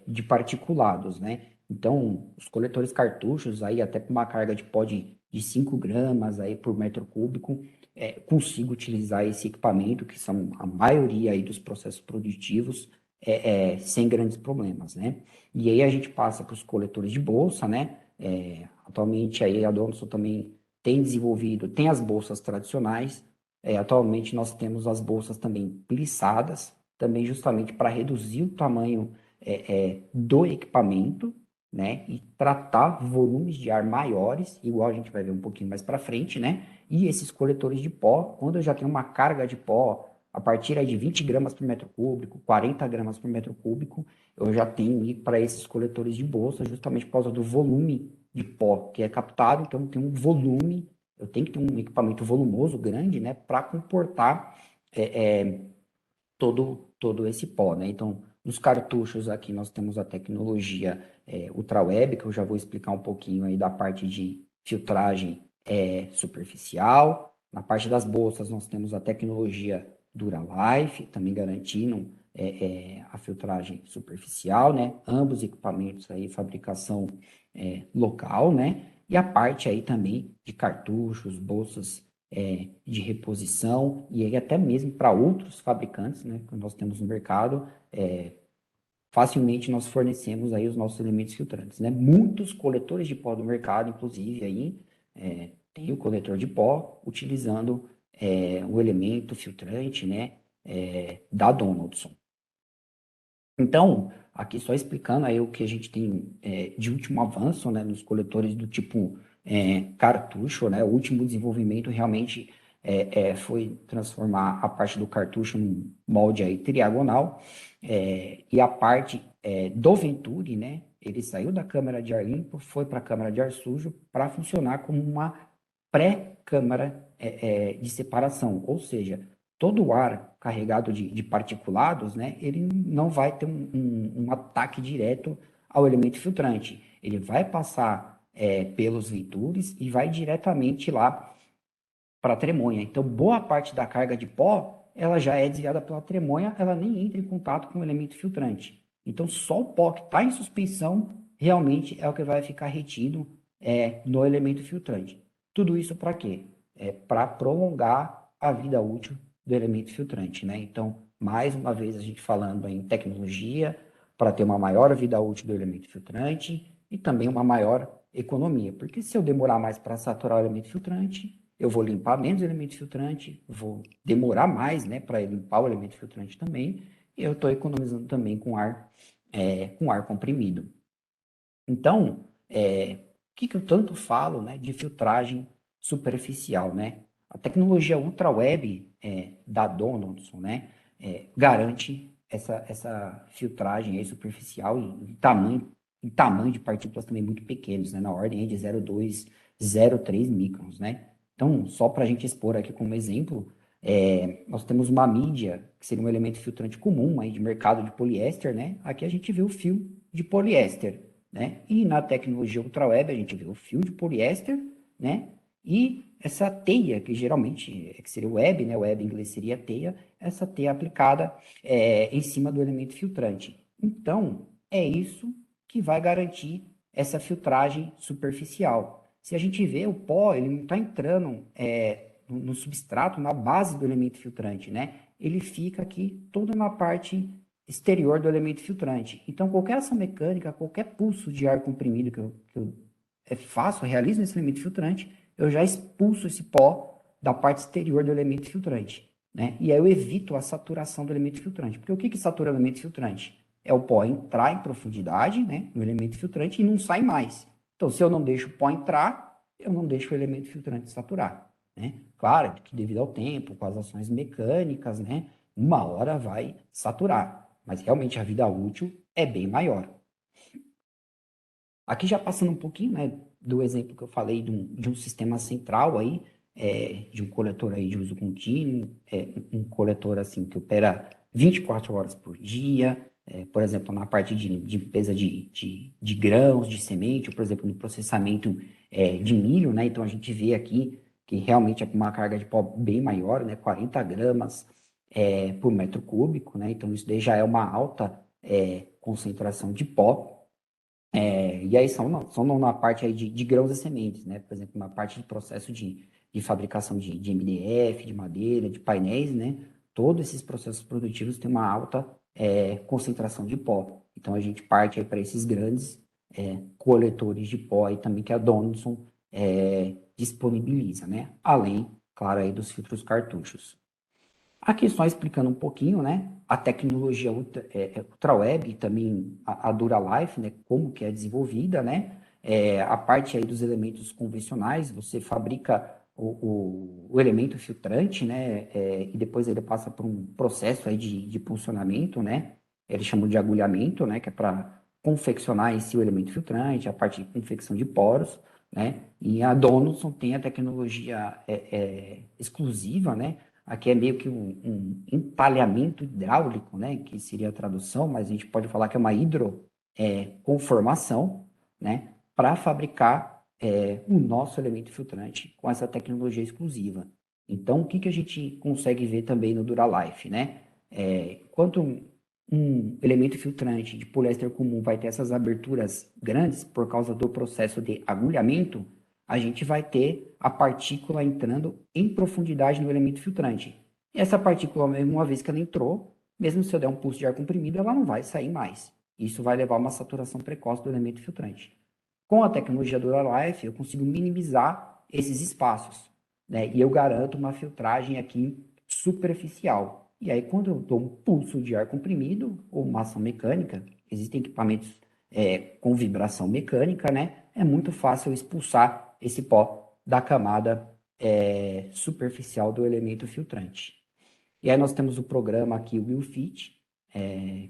de particulados, né? Então, os coletores cartuchos aí até para uma carga de pó de 5 gramas aí por metro cúbico, consigo utilizar esse equipamento, que são a maioria aí dos processos produtivos, sem grandes problemas, né? E aí a gente passa para os coletores de bolsa, né? Atualmente aí a Donaldson também tem desenvolvido, tem as bolsas tradicionais, atualmente nós temos as bolsas também plissadas, também justamente para reduzir o tamanho do equipamento, né? E tratar volumes de ar maiores, igual a gente vai ver um pouquinho mais para frente, né? E esses coletores de pó, quando eu já tenho uma carga de pó a partir aí de 20 gramas por metro cúbico, 40 gramas por metro cúbico, eu já tenho ir para esses coletores de bolsa, justamente por causa do volume de pó que é captado, então tem um volume, eu tenho que ter um equipamento volumoso, grande, né, para comportar todo esse pó, né? Então, nos cartuchos aqui nós temos a tecnologia UltraWeb, que eu já vou explicar um pouquinho aí da parte de filtragem superficial. Na parte das bolsas nós temos a tecnologia Duralife, também garantindo a filtragem superficial, né? Ambos equipamentos aí, fabricação local, né? E a parte aí também de cartuchos, bolsas de reposição, e aí até mesmo para outros fabricantes, né, que nós temos no mercado, facilmente nós fornecemos aí os nossos elementos filtrantes, né? Muitos coletores de pó do mercado, inclusive aí, tem o coletor de pó utilizando o elemento filtrante, né, da Donaldson. Então, aqui só explicando aí o que a gente tem de último avanço, né, nos coletores do tipo cartucho, né, o último desenvolvimento realmente foi transformar a parte do cartucho num molde aí triagonal, e a parte do Venturi, né, ele saiu da câmara de ar limpo, foi para a câmara de ar sujo para funcionar como uma pré-câmara de separação, ou seja, todo o ar carregado de particulados, né, ele não vai ter um ataque direto ao elemento filtrante. Ele vai passar pelos ventures e vai diretamente lá para a tremonha. Então, boa parte da carga de pó, ela já é desviada pela tremonha, ela nem entra em contato com o elemento filtrante. Então, só o pó que está em suspensão realmente é o que vai ficar retido no elemento filtrante. Tudo isso para quê? para prolongar a vida útil do elemento filtrante, né? Então, mais uma vez, a gente falando em tecnologia para ter uma maior vida útil do elemento filtrante e também uma maior economia, porque se eu demorar mais para saturar o elemento filtrante, eu vou limpar menos o elemento filtrante, vou demorar mais, né, para limpar o elemento filtrante também, e eu estou economizando também com ar comprimido. Então, o que eu tanto falo, né, de filtragem superficial, né? A tecnologia ultraweb da Donaldson, né, garante essa filtragem aí superficial em tamanho de partículas também muito pequenos, né, na ordem aí de 0,2, 0,3 microns, né? Então, só para a gente expor aqui como exemplo, nós temos uma mídia, que seria um elemento filtrante comum aí de mercado de poliéster, né? Aqui a gente vê o fio de poliéster, né? E na tecnologia ultraweb a gente vê o fio de poliéster, né? E essa teia, que geralmente que seria o web, né? O web em inglês seria teia, essa teia aplicada em cima do elemento filtrante. Então, é isso que vai garantir essa filtragem superficial. Se a gente vê o pó, ele não está entrando no substrato, na base do elemento filtrante, né? Ele fica aqui toda na parte exterior do elemento filtrante. Então, qualquer ação mecânica, qualquer pulso de ar comprimido que eu faço, realizo nesse elemento filtrante, eu já expulso esse pó da parte exterior do elemento filtrante, né? E aí eu evito a saturação do elemento filtrante. Porque o que satura o elemento filtrante? É o pó entrar em profundidade, né, no elemento filtrante e não sai mais. Então, se eu não deixo o pó entrar, eu não deixo o elemento filtrante saturar, né? Claro que devido ao tempo, com as ações mecânicas, né, uma hora vai saturar, mas realmente a vida útil é bem maior. Aqui já passando um pouquinho, né, do exemplo que eu falei de um sistema central aí, de um coletor aí de uso contínuo, um coletor assim que opera 24 horas por dia, por exemplo, na parte de limpeza de grãos, de semente, ou, por exemplo, no processamento de milho, né? Então a gente vê aqui que realmente é uma carga de pó bem maior, né? 40 gramas por metro cúbico, né? Então isso daí já é uma alta concentração de pó. E aí são na parte aí de grãos e sementes, né? Por exemplo, na parte de processo de fabricação de MDF, de madeira, de painéis, né? Todos esses processos produtivos têm uma alta concentração de pó. Então a gente parte aí para esses grandes coletores de pó aí também que a Donaldson disponibiliza, né? Além, claro, aí dos filtros cartuchos. Aqui só explicando um pouquinho, né? A tecnologia UltraWeb e também a Duralife, né? Como que é desenvolvida, né? A parte aí dos elementos convencionais, você fabrica o elemento filtrante, né? E depois ele passa por um processo aí de pulsionamento, né? Eles chamam de agulhamento, né? Que é para confeccionar em si o elemento filtrante, a parte de confecção de poros, né? E a Donaldson tem a tecnologia exclusiva, né? Aqui é meio que um entalhamento hidráulico, né? Que seria a tradução, mas a gente pode falar que é uma hidroconformação, né? Para fabricar o nosso elemento filtrante com essa tecnologia exclusiva. Então, o que a gente consegue ver também no Duralife, né? Enquanto um elemento filtrante de poliéster comum vai ter essas aberturas grandes por causa do processo de agulhamento, a gente vai ter a partícula entrando em profundidade no elemento filtrante. E essa partícula, uma vez que ela entrou, mesmo se eu der um pulso de ar comprimido, ela não vai sair mais. Isso vai levar a uma saturação precoce do elemento filtrante. Com a tecnologia Duralife, eu consigo minimizar esses espaços, né? E eu garanto uma filtragem aqui superficial. E aí, quando eu dou um pulso de ar comprimido ou uma ação mecânica, existem equipamentos com vibração mecânica, né? É muito fácil expulsar esse pó da camada superficial do elemento filtrante. E aí nós temos o programa aqui, o WillFit,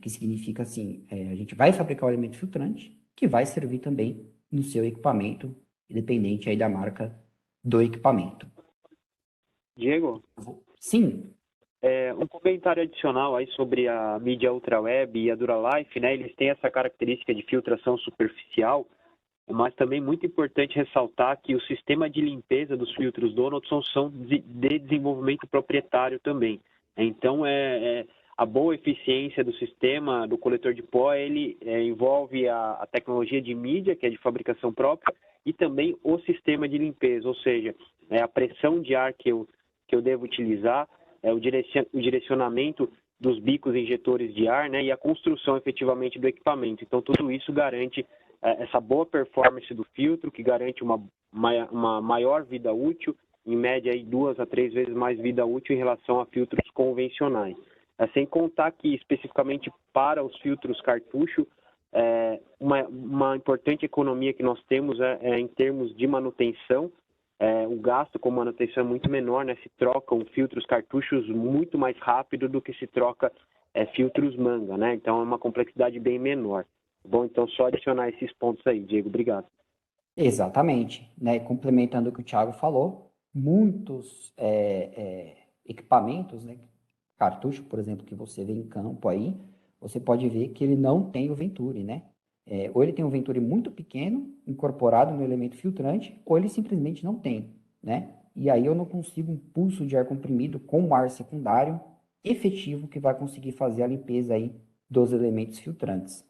que significa assim, a gente vai fabricar o elemento filtrante, que vai servir também no seu equipamento, independente aí da marca do equipamento. Diego? Sim. Um comentário adicional aí sobre a mídia UltraWeb e a Duralife, né? Eles têm essa característica de filtração superficial, mas também muito importante ressaltar que o sistema de limpeza dos filtros Donaldson são de desenvolvimento proprietário também. Então, a boa eficiência do sistema do coletor de pó, ele envolve a tecnologia de mídia, que é de fabricação própria, e também o sistema de limpeza, ou seja, a pressão de ar que eu devo utilizar, o direcionamento dos bicos injetores de ar, né, e a construção efetivamente do equipamento. Então, tudo isso garante essa boa performance do filtro, que garante uma maior vida útil, em média aí 2 a 3 vezes mais vida útil em relação a filtros convencionais. Sem contar que, especificamente para os filtros cartucho, uma importante economia que nós temos em termos de manutenção. O gasto com manutenção é muito menor, né? Se trocam filtros cartuchos muito mais rápido do que se troca filtros manga, né? Então é uma complexidade bem menor. Bom, então só adicionar esses pontos aí, Diego. Obrigado. Exatamente, né? Complementando o que o Thiago falou, muitos equipamentos, né? Cartucho, por exemplo, que você vê em campo aí, você pode ver que ele não tem o Venturi, né? Ou ele tem um Venturi muito pequeno, incorporado no elemento filtrante, ou ele simplesmente não tem, né? E aí eu não consigo um pulso de ar comprimido com ar secundário efetivo que vai conseguir fazer a limpeza aí dos elementos filtrantes.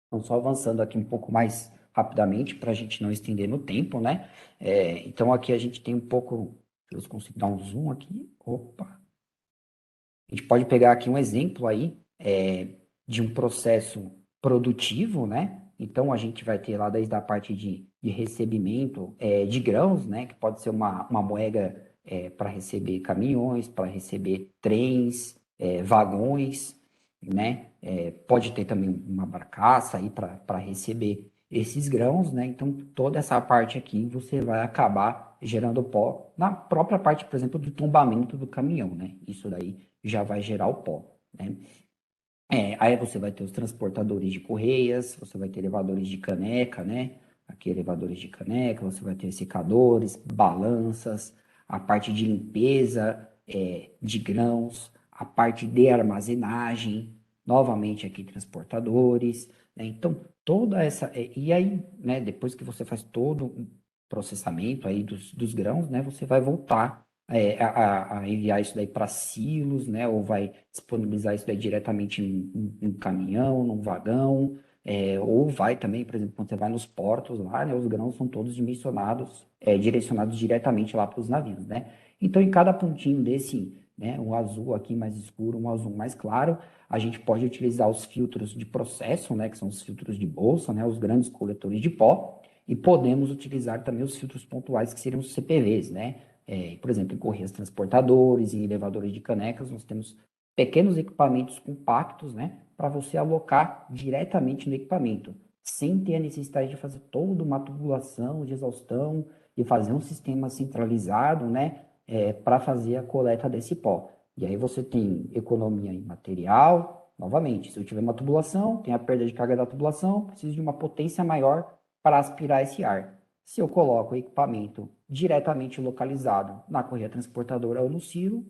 Então, só avançando aqui um pouco mais rapidamente, para a gente não estender no tempo, né? Então, aqui a gente tem um pouco... Deixa eu consigo dar um zoom aqui. Opa! A gente pode pegar aqui um exemplo aí de um processo produtivo, né? Então, a gente vai ter lá desde a parte de recebimento de grãos, né? Que pode ser uma moega para receber caminhões, para receber trens, vagões, né? Pode ter também uma barcaça aí para receber esses grãos, né? Então, toda essa parte aqui você vai acabar gerando pó na própria parte, por exemplo, do tombamento do caminhão, né? Isso daí já vai gerar o pó, né? Aí você vai ter os transportadores de correias, você vai ter elevadores de caneca, né? Aqui elevadores de caneca, você vai ter secadores, balanças, a parte de limpeza de grãos, a parte de armazenagem, novamente aqui transportadores, né? Então, toda essa... e aí, né, depois que você faz todo o processamento aí dos grãos, né? Você vai voltar a enviar isso daí para silos, né? Ou vai disponibilizar isso daí diretamente em um caminhão, num vagão, ou vai também, por exemplo, quando você vai nos portos lá, né? Os grãos são todos dimensionados, direcionados diretamente lá para os navios, né? Então, em cada pontinho desse, né? Um azul aqui mais escuro, um azul mais claro, a gente pode utilizar os filtros de processo, né? Que são os filtros de bolsa, né? Os grandes coletores de pó. E podemos utilizar também os filtros pontuais, que seriam os CPVs, né? Por exemplo, em correias transportadores, em elevadores de canecas, nós temos pequenos equipamentos compactos, né, para você alocar diretamente no equipamento, sem ter a necessidade de fazer toda uma tubulação de exaustão e fazer um sistema centralizado, né, para fazer a coleta desse pó. E aí você tem economia em material, novamente, se eu tiver uma tubulação, tem a perda de carga da tubulação, preciso de uma potência maior para aspirar esse ar. Se eu coloco o equipamento diretamente localizado na correia transportadora ou no silo,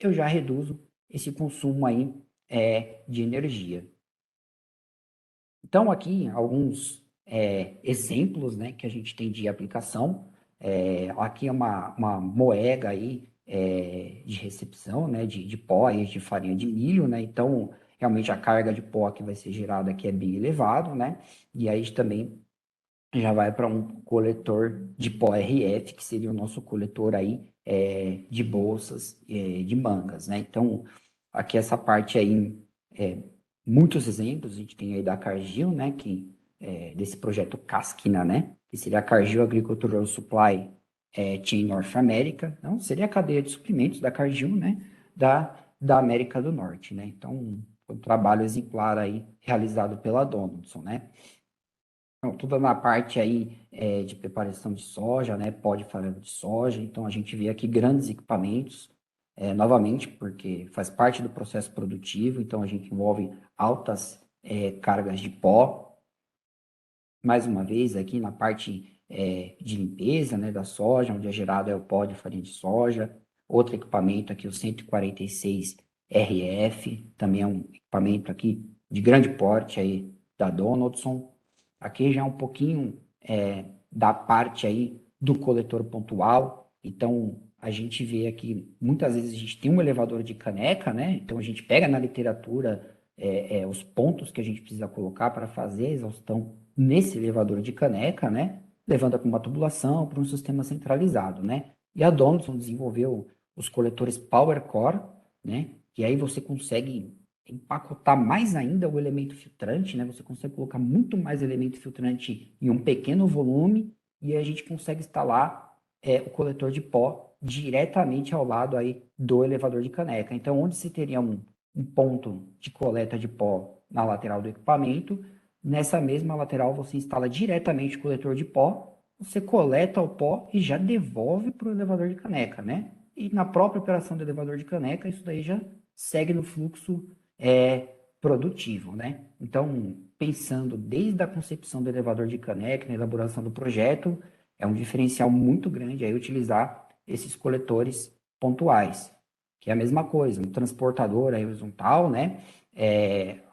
eu já reduzo esse consumo aí de energia. Então, aqui, alguns exemplos, né, que a gente tem de aplicação. Aqui é uma moega aí, de recepção, né, de pó e de farinha de milho, né? Então, realmente a carga de pó que vai ser gerada aqui é bem elevado, né? E aí também já vai para um coletor de pó RF, que seria o nosso coletor aí de bolsas de mangas, né? Então, aqui essa parte aí, muitos exemplos, a gente tem aí da Cargill, né? Que, desse projeto Casquina, né? Que seria a Cargill Agricultural Supply Chain North America, não, seria a cadeia de suprimentos da Cargill, né? Da América do Norte, né? Então, foi um trabalho exemplar aí realizado pela Donaldson, né? Então, tudo na parte aí de preparação de soja, né? Pó de farelo de soja. Então, a gente vê aqui grandes equipamentos, novamente, porque faz parte do processo produtivo. Então, a gente envolve altas cargas de pó. Mais uma vez, aqui na parte de limpeza, né, da soja, onde é gerado o pó de farinha de soja. Outro equipamento aqui, o 146 RF, também é um equipamento aqui de grande porte aí da Donaldson. Aqui já é um pouquinho da parte aí do coletor pontual. Então, a gente vê aqui, muitas vezes a gente tem um elevador de caneca, né? Então a gente pega na literatura os pontos que a gente precisa colocar para fazer a exaustão nesse elevador de caneca, né? Levando para uma tubulação, para um sistema centralizado, né? E a Donaldson desenvolveu os coletores Power Core, né? E aí você consegue empacotar mais ainda o elemento filtrante, né? Você consegue colocar muito mais elemento filtrante em um pequeno volume e a gente consegue instalar o coletor de pó diretamente ao lado aí do elevador de caneca. Então, onde você teria um ponto de coleta de pó na lateral do equipamento, nessa mesma lateral você instala diretamente o coletor de pó, você coleta o pó e já devolve para o elevador de caneca, né? E na própria operação do elevador de caneca, isso daí já segue no fluxo produtivo, né? Então, pensando desde a concepção do elevador de caneca, na elaboração do projeto, é um diferencial muito grande aí utilizar esses coletores pontuais, que é a mesma coisa, um transportador aí horizontal, né?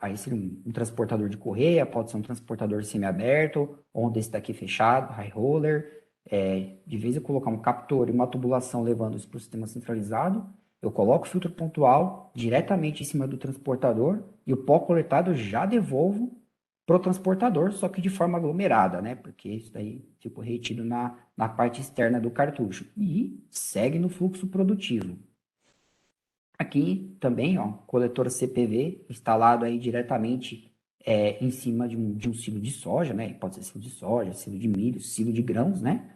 Aí seria um transportador de correia, pode ser um transportador semiaberto, ou um desse daqui fechado, high roller. De vez eu colocar um captor e uma tubulação levando isso para o sistema centralizado, eu coloco o filtro pontual diretamente em cima do transportador e o pó coletado já devolvo para o transportador, só que de forma aglomerada, né? Porque isso daí ficou retido na parte externa do cartucho. E segue no fluxo produtivo. Aqui também, ó, coletor CPV instalado aí diretamente em cima de um silo de soja, né? Pode ser silo de soja, silo de milho, silo de grãos, né?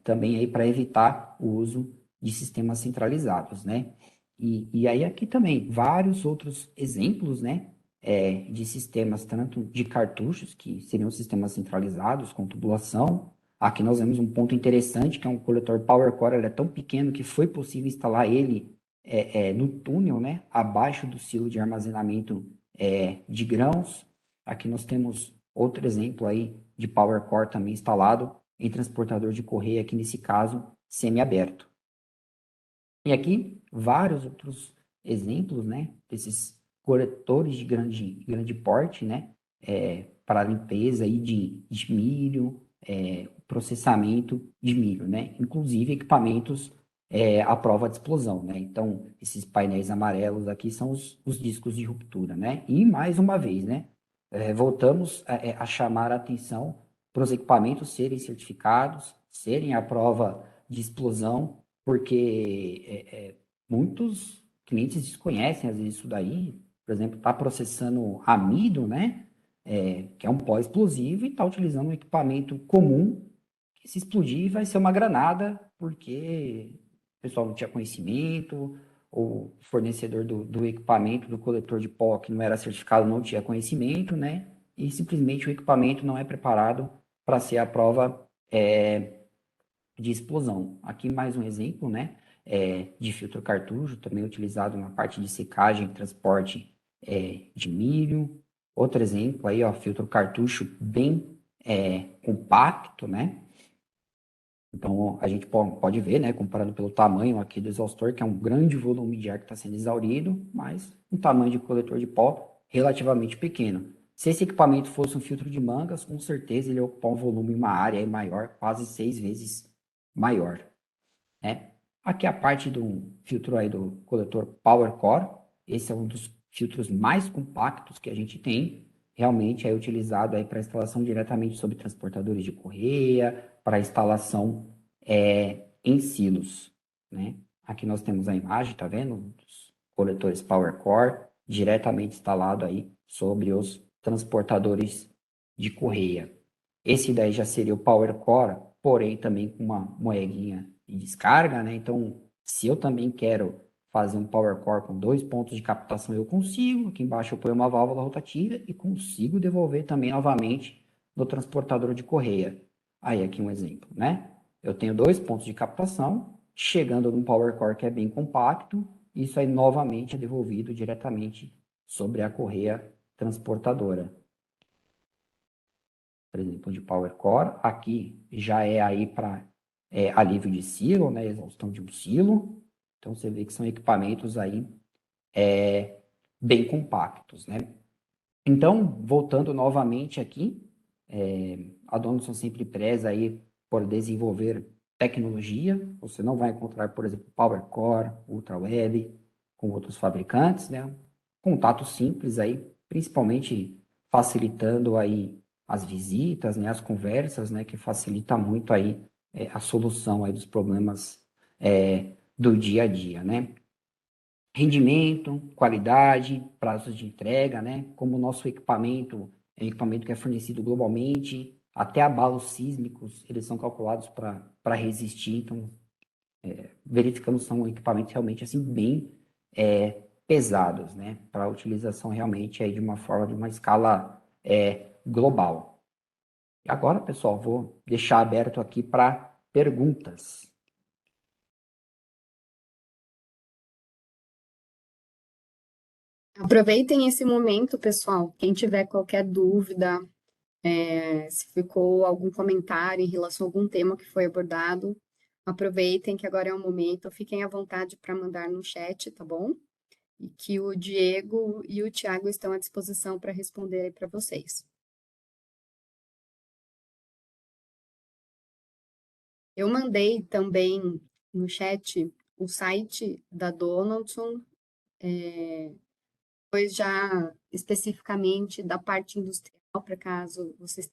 Também aí para evitar o uso de sistemas centralizados, né? E aí aqui também vários outros exemplos, né? De sistemas tanto de cartuchos, que seriam sistemas centralizados com tubulação. Aqui nós vemos um ponto interessante, que é um coletor Power Core, ele é tão pequeno que foi possível instalar ele no túnel, né, abaixo do silo de armazenamento de grãos. Aqui nós temos outro exemplo aí de Power Core também instalado em transportador de correia, aqui nesse caso, semi-aberto. E aqui vários outros exemplos, né, desses coletores de grande porte, né, para limpeza aí de milho, processamento de milho, né, inclusive equipamentos à prova de explosão, né? Então, esses painéis amarelos aqui são os discos de ruptura, né? E mais uma vez, né? Voltamos a chamar a atenção para os equipamentos serem certificados, serem à prova de explosão, porque muitos clientes desconhecem às vezes isso daí. Por exemplo, está processando amido, né? Que é um pó explosivo e está utilizando um equipamento comum que se explodir vai ser uma granada, porque o pessoal não tinha conhecimento, ou o fornecedor do equipamento, do coletor de pó que não era certificado, não tinha conhecimento, né? E simplesmente o equipamento não é preparado para ser a prova de explosão. Aqui mais um exemplo, né? De filtro cartucho, também utilizado na parte de secagem e transporte de milho. Outro exemplo aí, ó, filtro cartucho bem compacto, né? Então, a gente pode ver, né, comparando pelo tamanho aqui do exaustor, que é um grande volume de ar que está sendo exaurido, mas um tamanho de coletor de pó relativamente pequeno. Se esse equipamento fosse um filtro de mangas, com certeza ele ia ocupar um volume, uma área maior, quase 6 vezes maior, né? Aqui a parte do filtro aí do coletor Power Core, esse é um dos filtros mais compactos que a gente tem, realmente é utilizado aí para instalação diretamente sobre transportadores de correia, para instalação em silos, né? Aqui nós temos a imagem, tá vendo? Dos coletores Power Core, diretamente instalado aí sobre os transportadores de correia. Esse daí já seria o Power Core, porém também com uma moedinha de descarga, né? Então, se eu também quero fazer um Power Core com 2 pontos de captação, eu consigo. Aqui embaixo eu ponho uma válvula rotativa e consigo devolver também novamente no transportador de correia. Aí aqui um exemplo, né? Eu tenho 2 pontos de captação, chegando num Power Core que é bem compacto, isso aí novamente é devolvido diretamente sobre a correia transportadora. Por exemplo, de Power Core, aqui já é aí para alívio de silo, né? Exaustão de um silo. Então você vê que são equipamentos aí bem compactos, né? Então, voltando novamente aqui, a Donaldson sempre preza aí por desenvolver tecnologia, você não vai encontrar, por exemplo, PowerCore, UltraWeb, com outros fabricantes, né? Contato simples aí, principalmente facilitando aí as visitas, né, as conversas, né, que facilita muito aí a solução aí dos problemas do dia a dia, né? Rendimento, qualidade, prazos de entrega, né? Como o nosso equipamento é um equipamento que é fornecido globalmente, até abalos sísmicos, eles são calculados para resistir, então verificamos que são equipamentos realmente assim bem pesados, né? Para utilização realmente aí de uma forma, de uma escala global. E agora, pessoal, vou deixar aberto aqui para perguntas. Aproveitem esse momento, pessoal. Quem tiver qualquer dúvida, se ficou algum comentário em relação a algum tema que foi abordado, aproveitem que agora é o momento. Fiquem à vontade para mandar no chat, tá bom? E que o Diego e o Thiago estão à disposição para responder para vocês. Eu mandei também no chat o site da Donaldson, pois já especificamente da parte industrial, para caso vocês,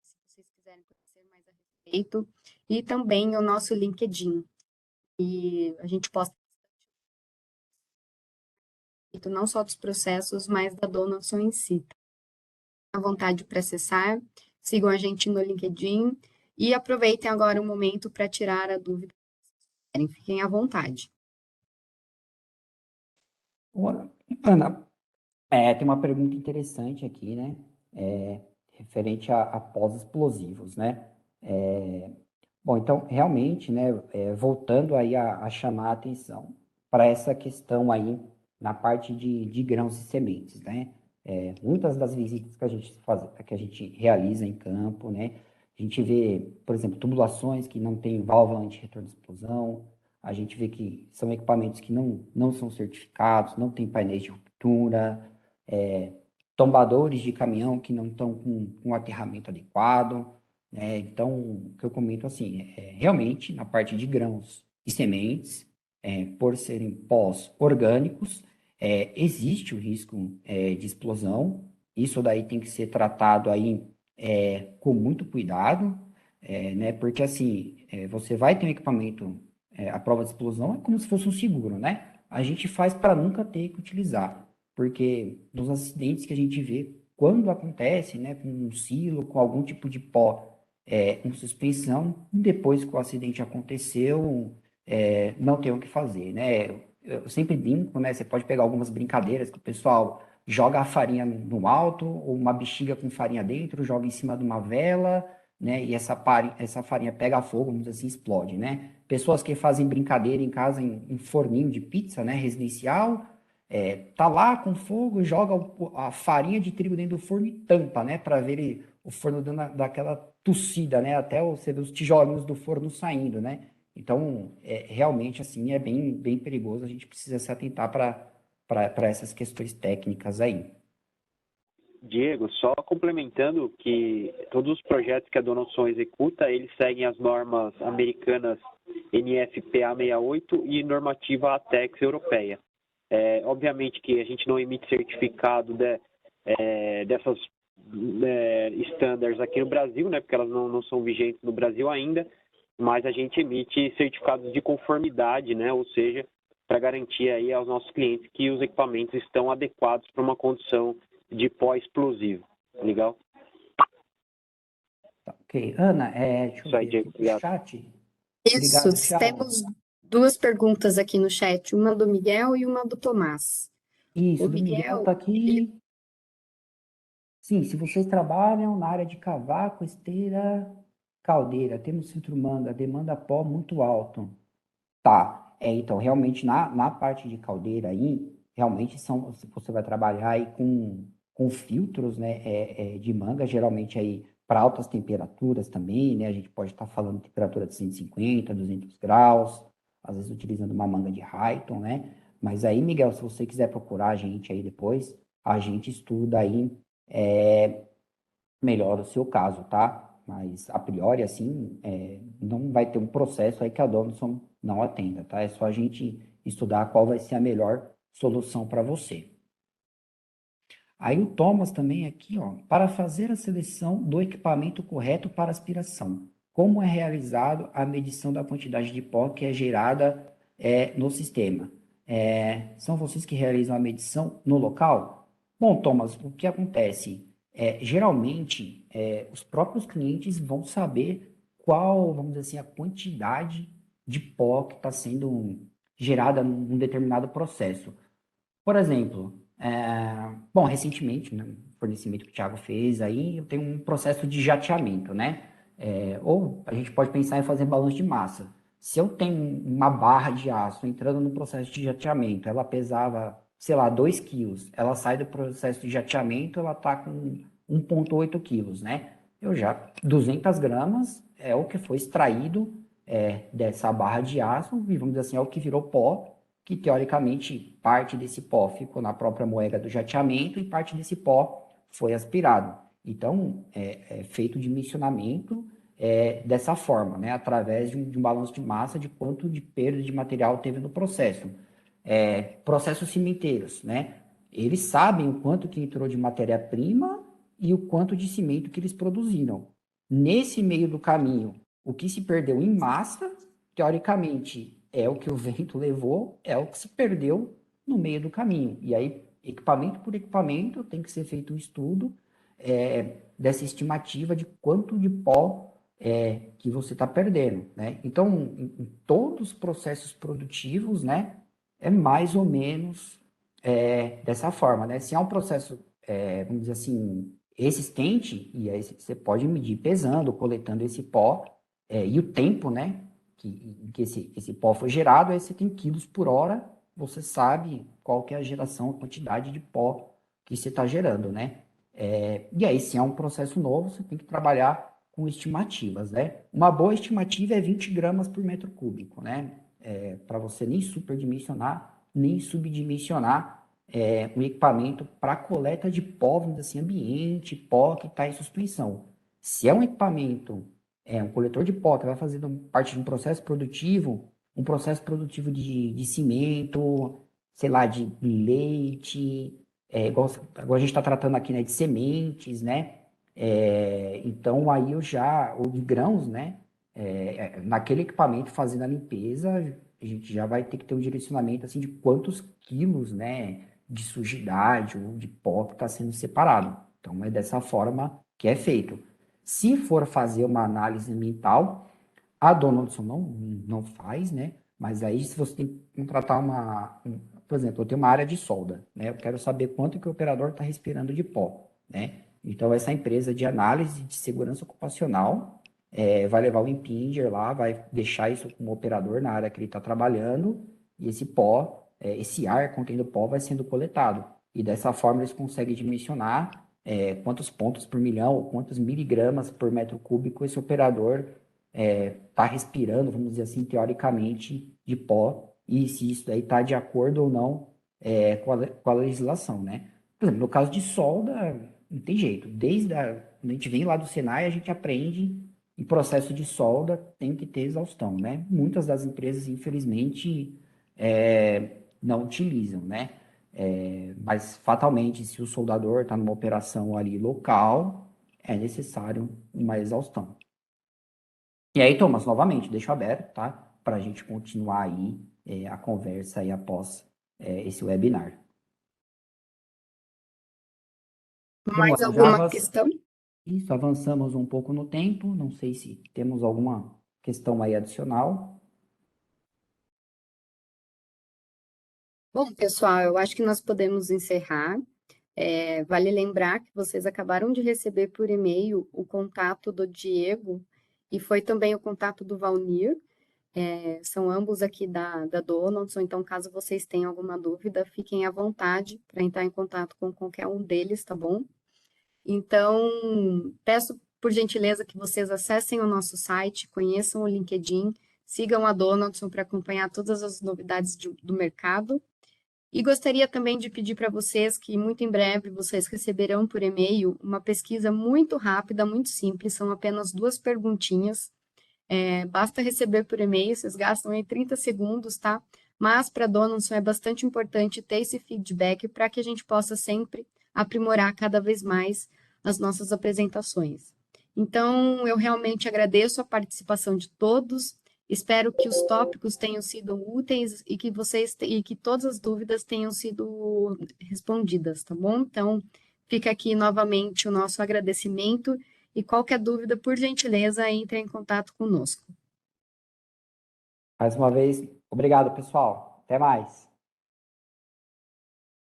se vocês quiserem conhecer mais a respeito, e também o nosso LinkedIn. E a gente posta não só dos processos, mas da Donaldson em si. À vontade para acessar, sigam a gente no LinkedIn e aproveitem agora o momento para tirar a dúvida. Fiquem à vontade. Ana, tem uma pergunta interessante aqui, né? Referente a pós-explosivos, né? Bom, então, realmente, né, voltando aí a chamar a atenção para essa questão aí na parte de grãos e sementes, né? Muitas das visitas que a gente faz, que a gente realiza em campo, né? A gente vê, por exemplo, tubulações que não têm válvula anti-retorno de explosão, a gente vê que são equipamentos que não são certificados, não têm painéis de ruptura, tombadores de caminhão que não estão com um aterramento adequado, né? Então, o que eu comento assim, realmente na parte de grãos e sementes, por serem pós-orgânicos, existe o risco de explosão. Isso daí tem que ser tratado aí com muito cuidado, né? Porque assim, você vai ter um equipamento à prova de explosão, é como se fosse um seguro, né? A gente faz para nunca ter que utilizar, porque nos acidentes que a gente vê, quando acontece, né, com um silo, com algum tipo de pó em suspensão, depois que o acidente aconteceu, não tem o que fazer, né? Eu sempre brinco, né? Você pode pegar algumas brincadeiras que o pessoal joga a farinha no alto, ou uma bexiga com farinha dentro, joga em cima de uma vela, né? E essa farinha pega fogo, vamos dizer assim, explode, né? Pessoas que fazem brincadeira em casa em forninho de pizza, né? Residencial, tá lá com fogo, joga a farinha de trigo dentro do forno e tampa, né? Para ver o forno dando daquela tossida, né? Até você ver os tijolinhos do forno saindo, né? Então, realmente, assim, é bem perigoso. A gente precisa se atentar para essas questões técnicas aí. Diego, só complementando que todos os projetos que a Donaldson executa, eles seguem as normas americanas NFPA 68 e normativa ATEX europeia. Obviamente que a gente não emite certificado dessas standards aqui no Brasil, né, porque elas não são vigentes no Brasil ainda, mas a gente emite certificados de conformidade, né, ou seja, para garantir aí aos nossos clientes que os equipamentos estão adequados para uma condição de pós-explosivo. Legal? Tá, ok. Ana, deixa eu Isso aí, ver Diego. aqui no Obrigado. chat. Isso, Obrigado, Thiago. temos duas perguntas aqui no chat, uma do Miguel e uma do Tomás. O Isso, do Miguel Miguel, está aqui. Sim, se vocês trabalham na área de cavaco, esteira, caldeira, temos centro-manga, demanda pó muito alto. Tá, então, realmente, na parte de caldeira aí, realmente você vai trabalhar aí com filtros, né, de manga, geralmente aí para altas temperaturas também, né, a gente pode estar falando de temperatura de 150, 200 graus, às vezes utilizando uma manga de Hyton, né, mas aí, Miguel, se você quiser procurar a gente aí depois, a gente estuda aí melhor o seu caso, tá? Mas, a priori, assim, não vai ter um processo aí que a Donaldson não atenda, tá? É só a gente estudar qual vai ser a melhor solução para você. Aí o Thomas também aqui, ó, para fazer a seleção do equipamento correto para aspiração. Como é realizado a medição da quantidade de pó que é gerada no sistema? São vocês que realizam a medição no local? Bom, Thomas, o que acontece? Geralmente, os próprios clientes vão saber qual, vamos dizer assim, a quantidade de pó que está sendo gerada num determinado processo. Por exemplo, bom, recentemente, né, o fornecimento que o Thiago fez aí, eu tenho um processo de jateamento, né? Ou a gente pode pensar em fazer balanço de massa. Se eu tenho uma barra de aço entrando no processo de jateamento, ela pesava, sei lá, 2 quilos, ela sai do processo de jateamento, ela está com 1,8 quilos, né? 200 gramas é o que foi extraído dessa barra de aço, e vamos dizer assim, é o que virou pó, que teoricamente parte desse pó ficou na própria moega do jateamento e parte desse pó foi aspirado. Então, é feito o dimensionamento dessa forma, né, através de um balanço de massa de quanto de perda de material teve no processo. Processos cimenteiros, né, eles sabem o quanto que entrou de matéria-prima e o quanto de cimento que eles produziram. Nesse meio do caminho, o que se perdeu em massa, teoricamente, é o que o vento levou, é o que se perdeu no meio do caminho. E aí, equipamento por equipamento, tem que ser feito um estudo dessa estimativa de quanto de pó que você está perdendo, né? Então, em todos os processos produtivos, né, é mais ou menos dessa forma, né? Se é um processo, vamos dizer assim, resistente, e aí você pode medir pesando, coletando esse pó, e o tempo, né, que esse pó foi gerado, aí você tem quilos por hora, você sabe qual que é a geração, a quantidade de pó que você está gerando, né? E aí, se é um processo novo, você tem que trabalhar com estimativas, né? Uma boa estimativa é 20 gramas por metro cúbico, né? Para você nem superdimensionar, nem subdimensionar um equipamento para coleta de pó, vamos dizer assim, ambiente, pó que está em suspensão. Se é um equipamento, um coletor de pó que vai fazer parte de um processo produtivo de cimento, sei lá, de leite, igual agora a gente está tratando aqui, né, de sementes, né? Então aí ou de grãos, né? Naquele equipamento fazendo a limpeza, a gente já vai ter que ter um direcionamento assim de quantos quilos, né, de sujidade ou de pó que está sendo separado. Então é dessa forma que é feito. Se for fazer uma análise ambiental, a Donaldson não faz, né? Mas aí, se você tem que contratar por exemplo, eu tenho uma área de solda, né? Eu quero saber quanto que o operador está respirando de pó, né? Então, essa empresa de análise de segurança ocupacional vai levar o Impingер lá, vai deixar isso com o operador na área que ele está trabalhando, e esse pó, esse ar contendo pó vai sendo coletado. E dessa forma, eles conseguem dimensionar quantos pontos por milhão, ou quantos miligramas por metro cúbico esse operador está respirando, vamos dizer assim, teoricamente, de pó, e se isso daí está de acordo ou não com a legislação, né? Por exemplo, no caso de solda, não tem jeito. Quando a gente vem lá do Senai, a gente aprende em processo de solda tem que ter exaustão, né? Muitas das empresas, infelizmente, não utilizam, né? Mas fatalmente, se o soldador está numa operação ali local, é necessário uma exaustão. E aí, Thomas, novamente, deixo aberto, tá? Para a gente continuar aí a conversa aí após esse webinar. Bom, Mais alguma questão? isso, avançamos um pouco no tempo, não sei se temos alguma questão aí adicional. Bom, pessoal, eu acho que nós podemos encerrar. Vale lembrar que vocês acabaram de receber por e-mail o contato do Diego e foi também o contato do Valnir. São ambos aqui da Donaldson, então caso vocês tenham alguma dúvida, fiquem à vontade para entrar em contato com qualquer um deles, tá bom? Então, peço por gentileza que vocês acessem o nosso site, conheçam o LinkedIn, sigam a Donaldson para acompanhar todas as novidades do mercado. E gostaria também de pedir para vocês que muito em breve vocês receberão por e-mail uma pesquisa muito rápida, muito simples, são apenas 2 perguntinhas. Basta receber por e-mail, vocês gastam aí 30 segundos, tá? Mas para a Donaldson é bastante importante ter esse feedback para que a gente possa sempre aprimorar cada vez mais as nossas apresentações. Então, eu realmente agradeço a participação de todos. Espero que os tópicos tenham sido úteis e que todas as dúvidas tenham sido respondidas, tá bom? Então, fica aqui novamente o nosso agradecimento e qualquer dúvida, por gentileza, entre em contato conosco. Mais uma vez, obrigado, pessoal. Até mais.